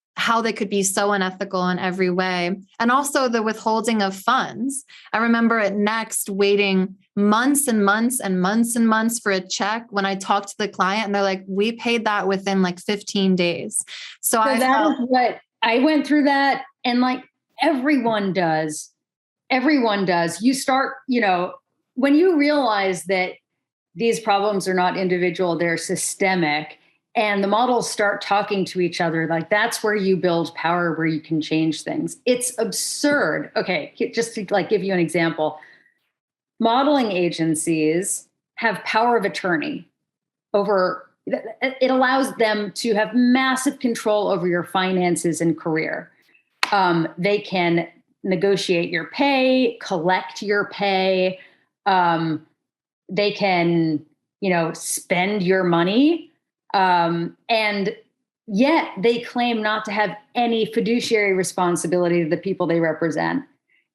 Speaker 1: they could be so unethical in every way. And also the withholding of funds. I remember at Next waiting months and months and months and months for a check when I talked to the client, and they're like, we paid that within like 15 days. So that
Speaker 2: is what I went through that. And like everyone does, you start, when you realize that these problems are not individual, they're systemic, and the models start talking to each other, like that's where you build power, where you can change things. It's absurd. Okay, just to like give you an example. Modeling agencies have power of attorney over, it allows them to have massive control over your finances and career. They can negotiate your pay, collect your pay. They can, spend your money. And yet they claim not to have any fiduciary responsibility to the people they represent.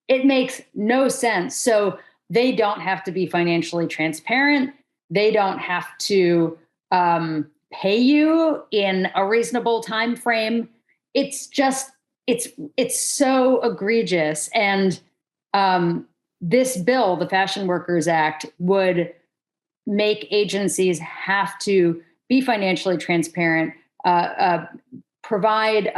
Speaker 2: It makes no sense. So they don't have to be financially transparent. They don't have to pay you in a reasonable time frame. It's just, it's so egregious. And this bill, the Fashion Workers Act, would make agencies have to be financially transparent, provide,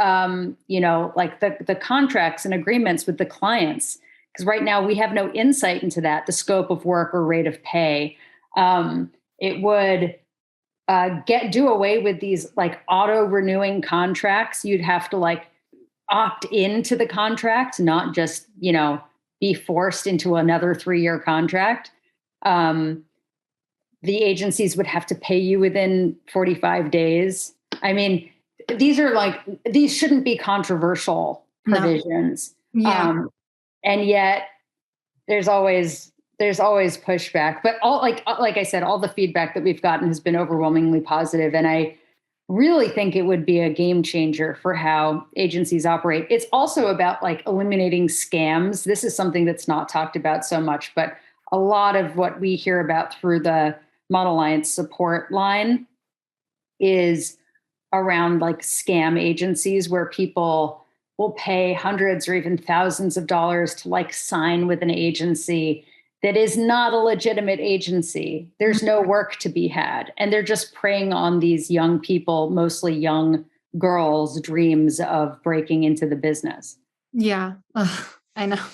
Speaker 2: like the contracts and agreements with the clients. Because right now we have no insight into that, the scope of work or rate of pay. It would do away with these like auto-renewing contracts. You'd have to like opt into the contract, not just, be be forced into another 3-year contract. The agencies would have to pay you within 45 days. I mean, these shouldn't be controversial provisions.
Speaker 1: No. Yeah.
Speaker 2: And yet there's always pushback, but like I said, all the feedback that we've gotten has been overwhelmingly positive. And I really think it would be a game changer for how agencies operate. It's also about like eliminating scams. This is something that's not talked about so much, but a lot of what we hear about through the Model Alliance support line is around like scam agencies where people will pay hundreds or even thousands of dollars to like sign with an agency that is not a legitimate agency. There's no work to be had. And they're just preying on these young people, mostly young girls' dreams of breaking into the business.
Speaker 1: Yeah, I know.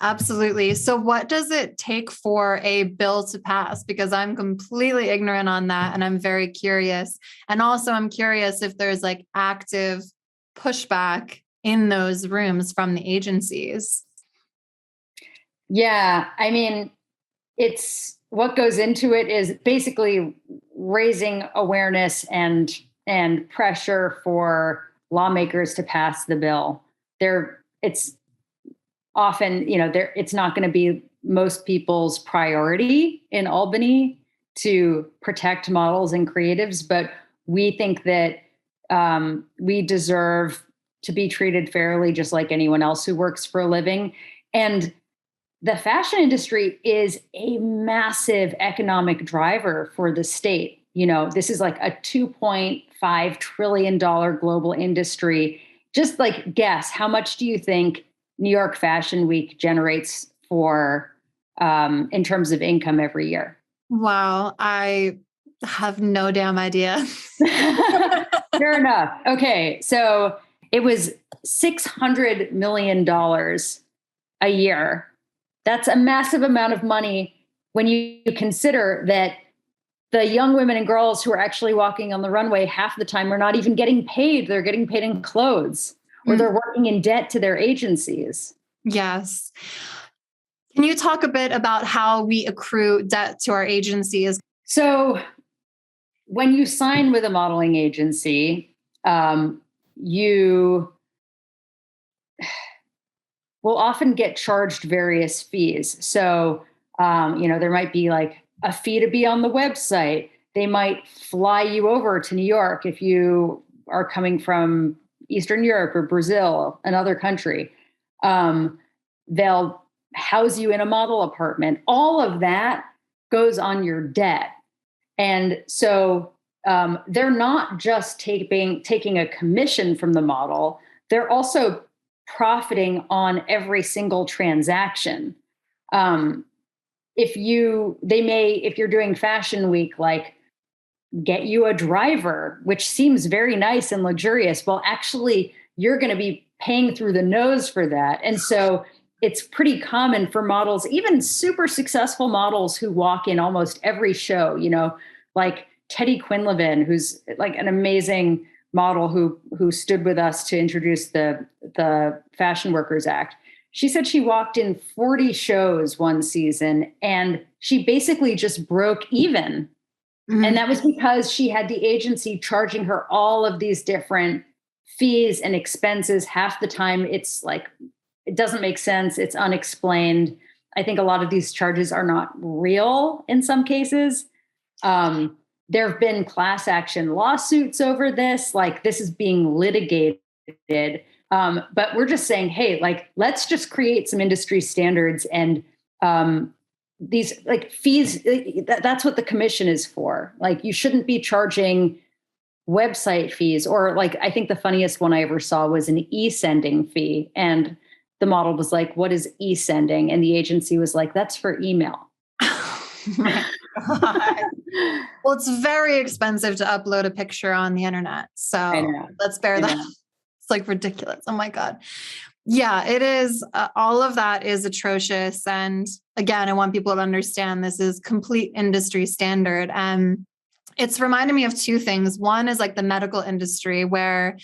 Speaker 1: Absolutely. So what does it take for a bill to pass? Because I'm completely ignorant on that. And I'm very curious. And also I'm curious if there's like active pushback in those rooms from the agencies.
Speaker 2: Yeah. I mean, it's what goes into it is basically raising awareness and pressure for lawmakers to pass the bill. It's often, it's not going to be most people's priority in Albany to protect models and creatives, but we think that we deserve to be treated fairly, just like anyone else who works for a living. And the fashion industry is a massive economic driver for the state. This is like a $2.5 trillion global industry. Just like guess, how much do you think New York Fashion Week generates for in terms of income every year?
Speaker 1: Wow. I have no damn idea.
Speaker 2: Fair enough. Okay. So it was $600 million a year. That's a massive amount of money when you consider that the young women and girls who are actually walking on the runway half the time are not even getting paid. They're getting paid in clothes or they're working in debt to their agencies.
Speaker 1: Yes. Can you talk a bit about how we accrue debt to our agencies?
Speaker 2: So when you sign with a modeling agency, you will often get charged various fees. So, there might be like a fee to be on the website. They might fly you over to New York if you are coming from Eastern Europe or Brazil, another country. They'll house you in a model apartment. All of that goes on your debt. And so they're not just taking a commission from the model, they're also profiting on every single transaction. If you're doing Fashion Week, like get you a driver, which seems very nice and luxurious. Well, actually, you're going to be paying through the nose for that. And so it's pretty common for models, even super successful models who walk in almost every show, like Teddy Quinlivan, who's like an amazing model who stood with us to introduce the Fashion Workers Act. She said she walked in 40 shows one season and she basically just broke even. Mm-hmm. And that was because she had the agency charging her all of these different fees and expenses. Half the time it's like, it doesn't make sense. It's unexplained. I think a lot of these charges are not real in some cases. There have been class action lawsuits over this, like this is being litigated. But we're just saying, hey, like, let's just create some industry standards and these like fees. That's what the commission is for. Like, you shouldn't be charging website fees, or like, I think the funniest one I ever saw was an e-sending fee. And the model was like, what is e-sending? And the agency was like, that's for email.
Speaker 1: Well, it's very expensive to upload a picture on the internet. So let's bear that. It's like ridiculous. Oh my God. Yeah, it is. All of that is atrocious. And again, I want people to understand this is complete industry standard. And it's reminded me of two things. One is like the medical industry where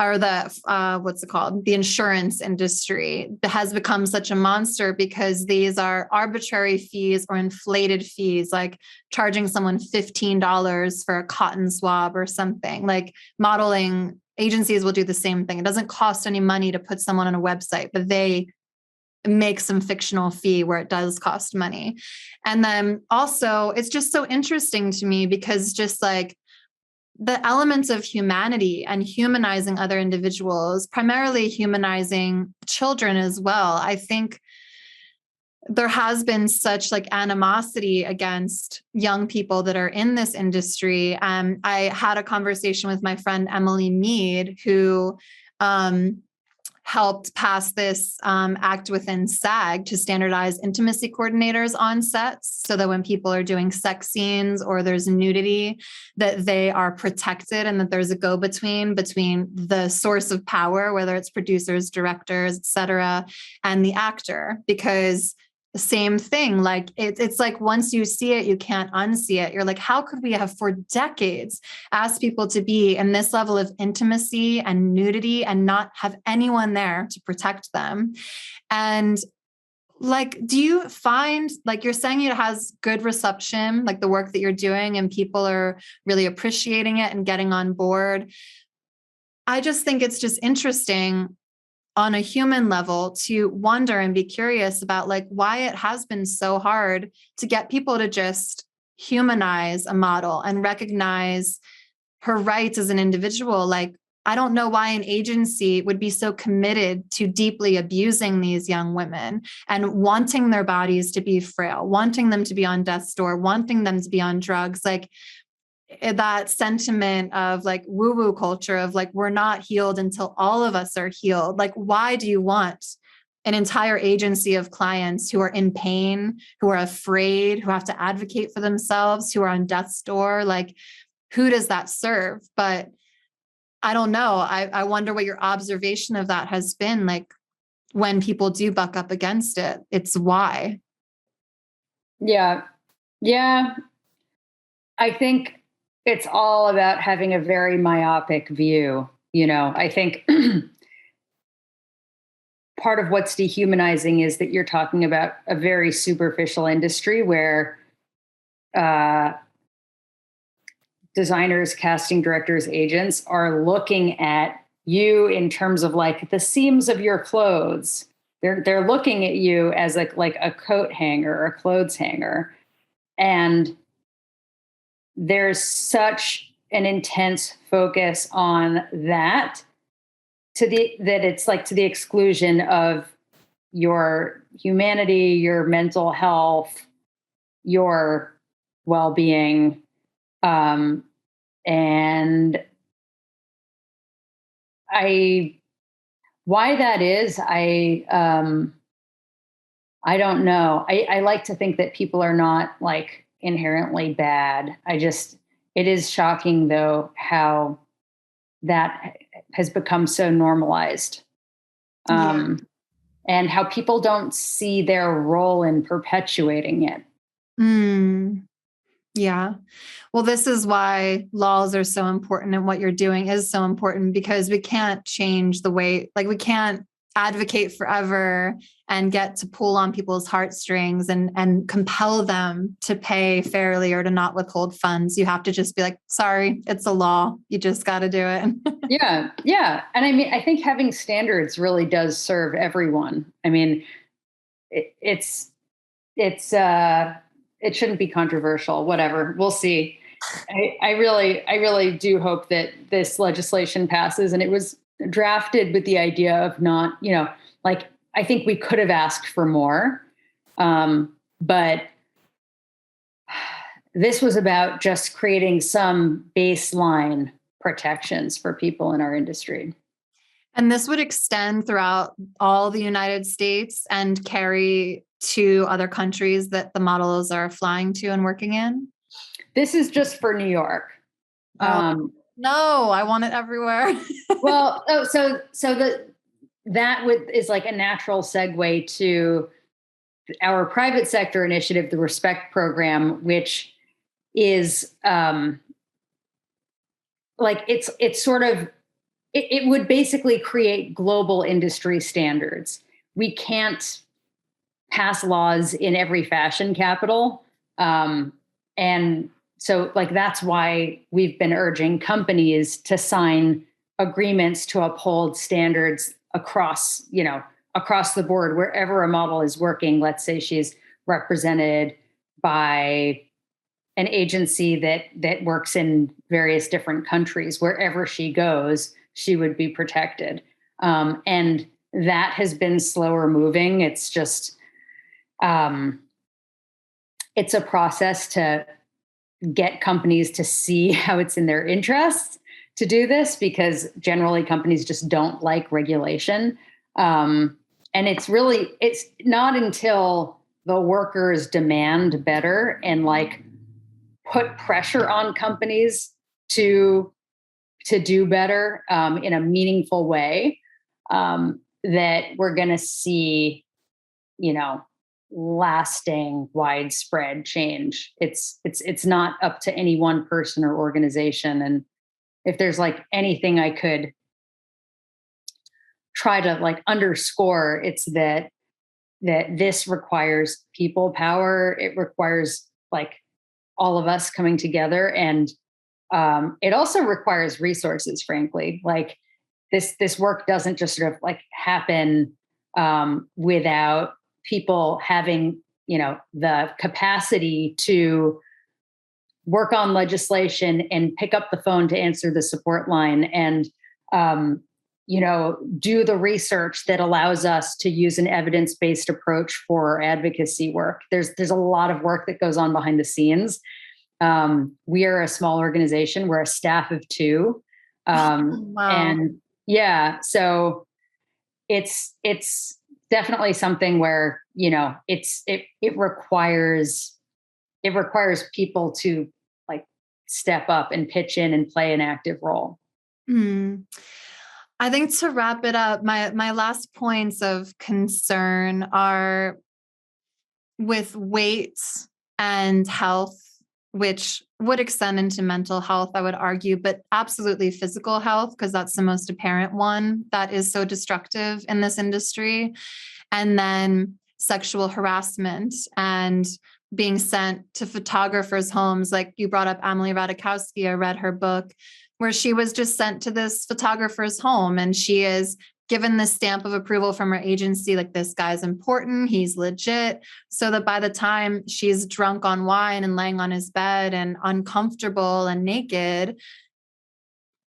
Speaker 1: or the what's it called? The insurance industry has become such a monster because these are arbitrary fees or inflated fees, like charging someone $15 for a cotton swab or something. Like modeling agencies will do the same thing. It doesn't cost any money to put someone on a website, but they make some fictional fee where it does cost money. And then also it's just so interesting to me because just like the elements of humanity and humanizing other individuals, primarily humanizing children as well. I think there has been such like animosity against young people that are in this industry. I had a conversation with my friend Emily Mead, who helped pass this act within SAG to standardize intimacy coordinators on sets so that when people are doing sex scenes or there's nudity, that they are protected and that there's a go-between between the source of power, whether it's producers, directors, et cetera, and the actor. Because the same thing, like it's like once you see it, you can't unsee it. You're like, how could we have for decades asked people to be in this level of intimacy and nudity and not have anyone there to protect them? And like, do you find, like you're saying it has good reception, like the work that you're doing and people are really appreciating it and getting on board? I just think it's just interesting on a human level to wonder and be curious about like why it has been so hard to get people to just humanize a model and recognize her rights as an individual. Like, I don't know why an agency would be so committed to deeply abusing these young women and wanting their bodies to be frail, wanting them to be on death's door, wanting them to be on drugs. Like, that sentiment of like woo-woo culture of like, we're not healed until all of us are healed. Like, why do you want an entire agency of clients who are in pain, who are afraid, who have to advocate for themselves, who are on death's door? Like, who does that serve? But I don't know. I wonder what your observation of that has been. Like, when people do buck up against it, it's why.
Speaker 2: Yeah. Yeah. I think it's all about having a very myopic view. You know, I think part of what's dehumanizing is that you're talking about a very superficial industry where designers, casting directors, agents are looking at you in terms of like the seams of your clothes. They're looking at you as like a coat hanger or a clothes hanger. And there's such an intense focus on that that it's like to the exclusion of your humanity, your mental health, your well-being. And why that is, I don't know. I like to think that people are not like inherently bad. It is shocking though, how that has become so normalized. And how people don't see their role in perpetuating it.
Speaker 1: Yeah. Well, this is why laws are so important and what you're doing is so important, because we can't change the way, like we can't advocate forever and get to pull on people's heartstrings and compel them to pay fairly or to not withhold funds. You have to just be like, sorry, it's a law. You just got to do it.
Speaker 2: Yeah. Yeah. And I mean, I think having standards really does serve everyone. I mean, it shouldn't be controversial, whatever. We'll see. I really do hope that this legislation passes, and it was drafted with the idea of not, like, I think we could have asked for more. But this was about just creating some baseline protections for people in our industry.
Speaker 1: And this would extend throughout all the United States and carry to other countries that the models are flying to and working in?
Speaker 2: This is just for New York.
Speaker 1: No, I want it everywhere.
Speaker 2: Well, that is like a natural segue to our private sector initiative, the Respect Program, which is like it's sort of it would basically create global industry standards. We can't pass laws in every fashion capital. And so like, that's why we've been urging companies to sign agreements to uphold standards across the board, wherever a model is working. Let's say she's represented by an agency that works in various different countries. Wherever she goes, she would be protected. And that has been slower moving. It's just, it's a process to get companies to see how it's in their interests to do this, because generally companies just don't like regulation. And it's not until the workers demand better and like put pressure on companies to do better in a meaningful way that we're going to see, lasting, widespread change. It's not up to any one person or organization. And if there's like anything I could try to like underscore, it's that this requires people power. It requires like all of us coming together, and it also requires resources. Frankly, like this work doesn't just sort of like happen without people having the capacity to work on legislation and pick up the phone to answer the support line and do the research that allows us to use an evidence-based approach for advocacy work. There's a lot of work that goes on behind the scenes. We are a small organization. We're a staff of 2.
Speaker 1: Wow.
Speaker 2: And yeah, so it's definitely something where, it requires people to like step up and pitch in and play an active role.
Speaker 1: I think to wrap it up, my last points of concern are with weight and health, which would extend into mental health, I would argue, but absolutely physical health, because that's the most apparent one that is so destructive in this industry. And then sexual harassment and being sent to photographers' homes. Like you brought up Emily Ratajkowski, I read her book, where she was just sent to this photographer's home and she is given the stamp of approval from her agency, like this guy's important, he's legit, so that by the time she's drunk on wine and laying on his bed and uncomfortable and naked,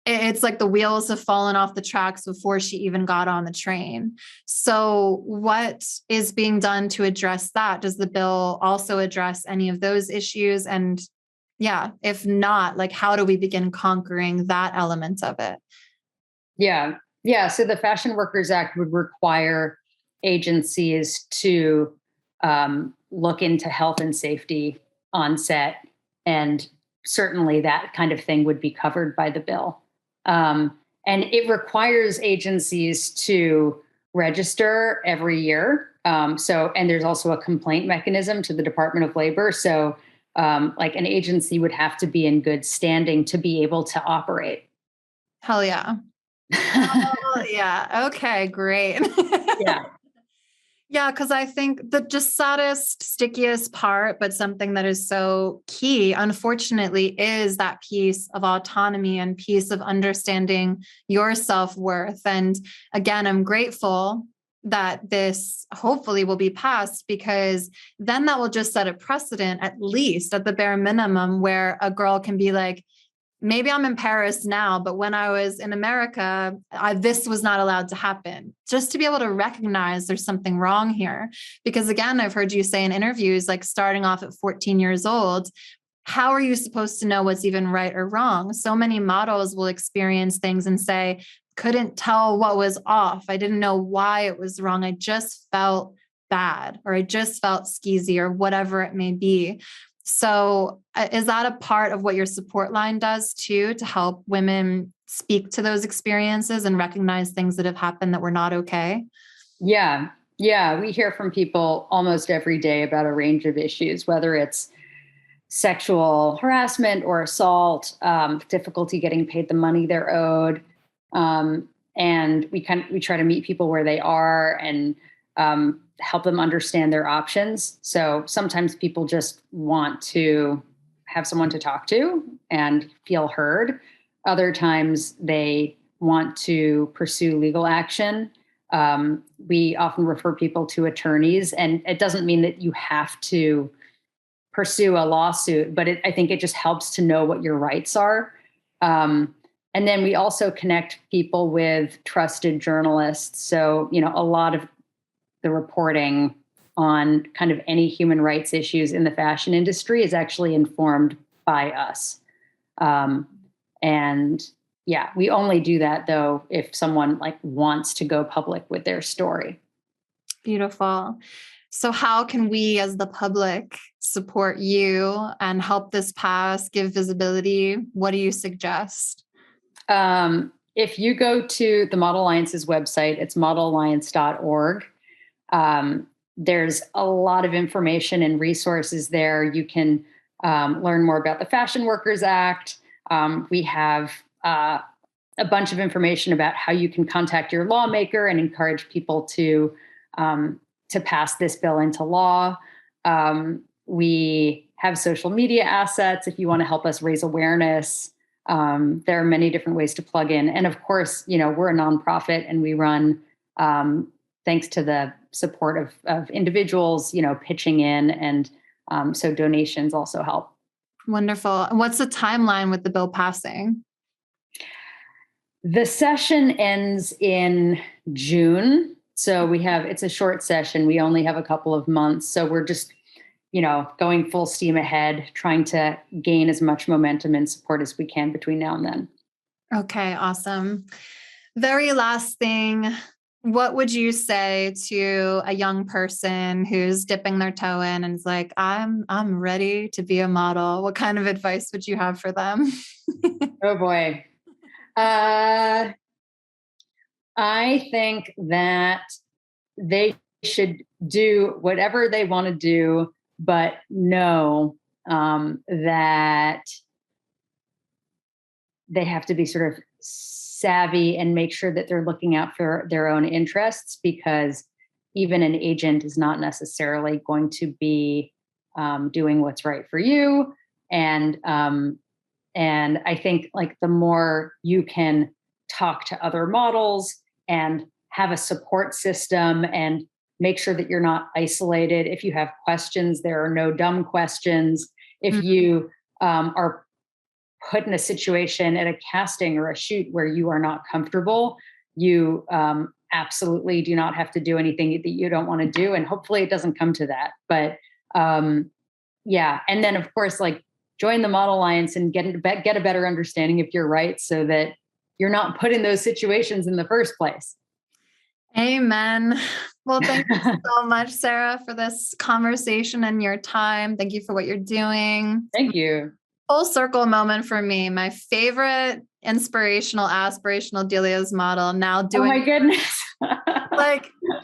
Speaker 1: it's like the wheels have fallen off the tracks before she even got on the train. So what is being done to address that? Does the bill also address any of those issues? And yeah, if not, like, how do we begin conquering that element of it?
Speaker 2: Yeah. Yeah. So the Fashion Workers Act would require agencies to look into health and safety on set. And certainly that kind of thing would be covered by the bill. And it requires agencies to register every year. And there's also a complaint mechanism to the Department of Labor. So like an agency would have to be in good standing to be able to operate.
Speaker 1: Hell yeah. Oh, yeah. Okay, great.
Speaker 2: Yeah.
Speaker 1: Yeah, because I think the just saddest, stickiest part, but something that is so key, unfortunately, is that piece of autonomy and piece of understanding your self-worth. And again, I'm grateful that this hopefully will be passed, because then that will just set a precedent, at least at the bare minimum, where a girl can be like, maybe I'm in Paris now, but when I was in America, this was not allowed to happen. Just to be able to recognize there's something wrong here. Because again, I've heard you say in interviews, like starting off at 14 years old, how are you supposed to know what's even right or wrong? So many models will experience things and say, couldn't tell what was off. I didn't know why it was wrong. I just felt bad, or I just felt skeezy, or whatever it may be. So is that a part of what your support line does too, to help women speak to those experiences and recognize things that have happened that were not okay?
Speaker 2: Yeah. Yeah. We hear from people almost every day about a range of issues, whether it's sexual harassment or assault, difficulty getting paid the money they're owed, And we try to meet people where they are and help them understand their options. So sometimes people just want to have someone to talk to and feel heard. Other times they want to pursue legal action. We often refer people to attorneys, and it doesn't mean that you have to pursue a lawsuit, but I think it just helps to know what your rights are. And then we also connect people with trusted journalists. So, a lot of the reporting on kind of any human rights issues in the fashion industry is actually informed by us. And yeah, we only do that though if someone wants to go public with their story.
Speaker 1: Beautiful. So how can we as the public support you and help this pass, give visibility? What do you suggest?
Speaker 2: If you go to the Model Alliance's website, it's modelalliance.org. There's a lot of information and resources there. You can learn more about the Fashion Workers Act. We have a bunch of information about how you can contact your lawmaker and encourage people to pass this bill into law. We have social media assets if you want to help us raise awareness. There are many different ways to plug in. And of course, we're a nonprofit and we run, thanks to the support of individuals, pitching in. And so donations also help.
Speaker 1: Wonderful. And what's the timeline with the bill passing?
Speaker 2: The session ends in June. So it's a short session. We only have a couple of months. So we're just, going full steam ahead, trying to gain as much momentum and support as we can between now and then.
Speaker 1: Okay, awesome. Very last thing, what would you say to a young person who's dipping their toe in and is like, I'm ready to be a model? What kind of advice would you have for them?
Speaker 2: Oh boy. I think that they should do whatever they want to do, but know that they have to be sort of savvy and make sure that they're looking out for their own interests, because even an agent is not necessarily going to be doing what's right for you. And I think the more you can talk to other models and have a support system and make sure that you're not isolated. If you have questions, there are no dumb questions. If you are put in a situation at a casting or a shoot where you are not comfortable, you absolutely do not have to do anything that you don't want to do. And hopefully it doesn't come to that. But yeah. And then of course, join the Model Alliance and get a better understanding of your rights so that you're not put in those situations in the first place.
Speaker 1: Amen. Well, thank you so much, Sara, for this conversation and your time. Thank you for what you're doing.
Speaker 2: Thank you.
Speaker 1: Full circle moment for me. My favorite inspirational, aspirational Delia's model now doing.
Speaker 2: Oh my goodness.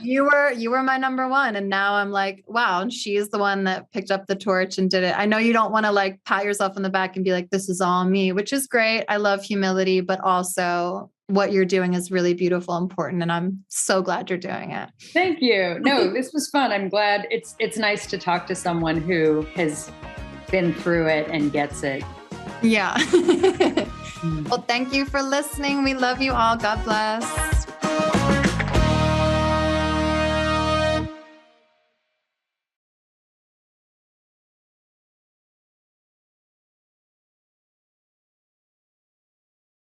Speaker 1: you were my number one. And now I'm like, wow. And she's the one that picked up the torch and did it. I know you don't want to pat yourself on the back and be like, this is all me, which is great. I love humility, but also what you're doing is really beautiful, important. And I'm so glad you're doing it.
Speaker 2: Thank you. No, this was fun. I'm glad it's nice to talk to someone who has been through it and gets it.
Speaker 1: Yeah. Well, thank you for listening. We love you all. God bless.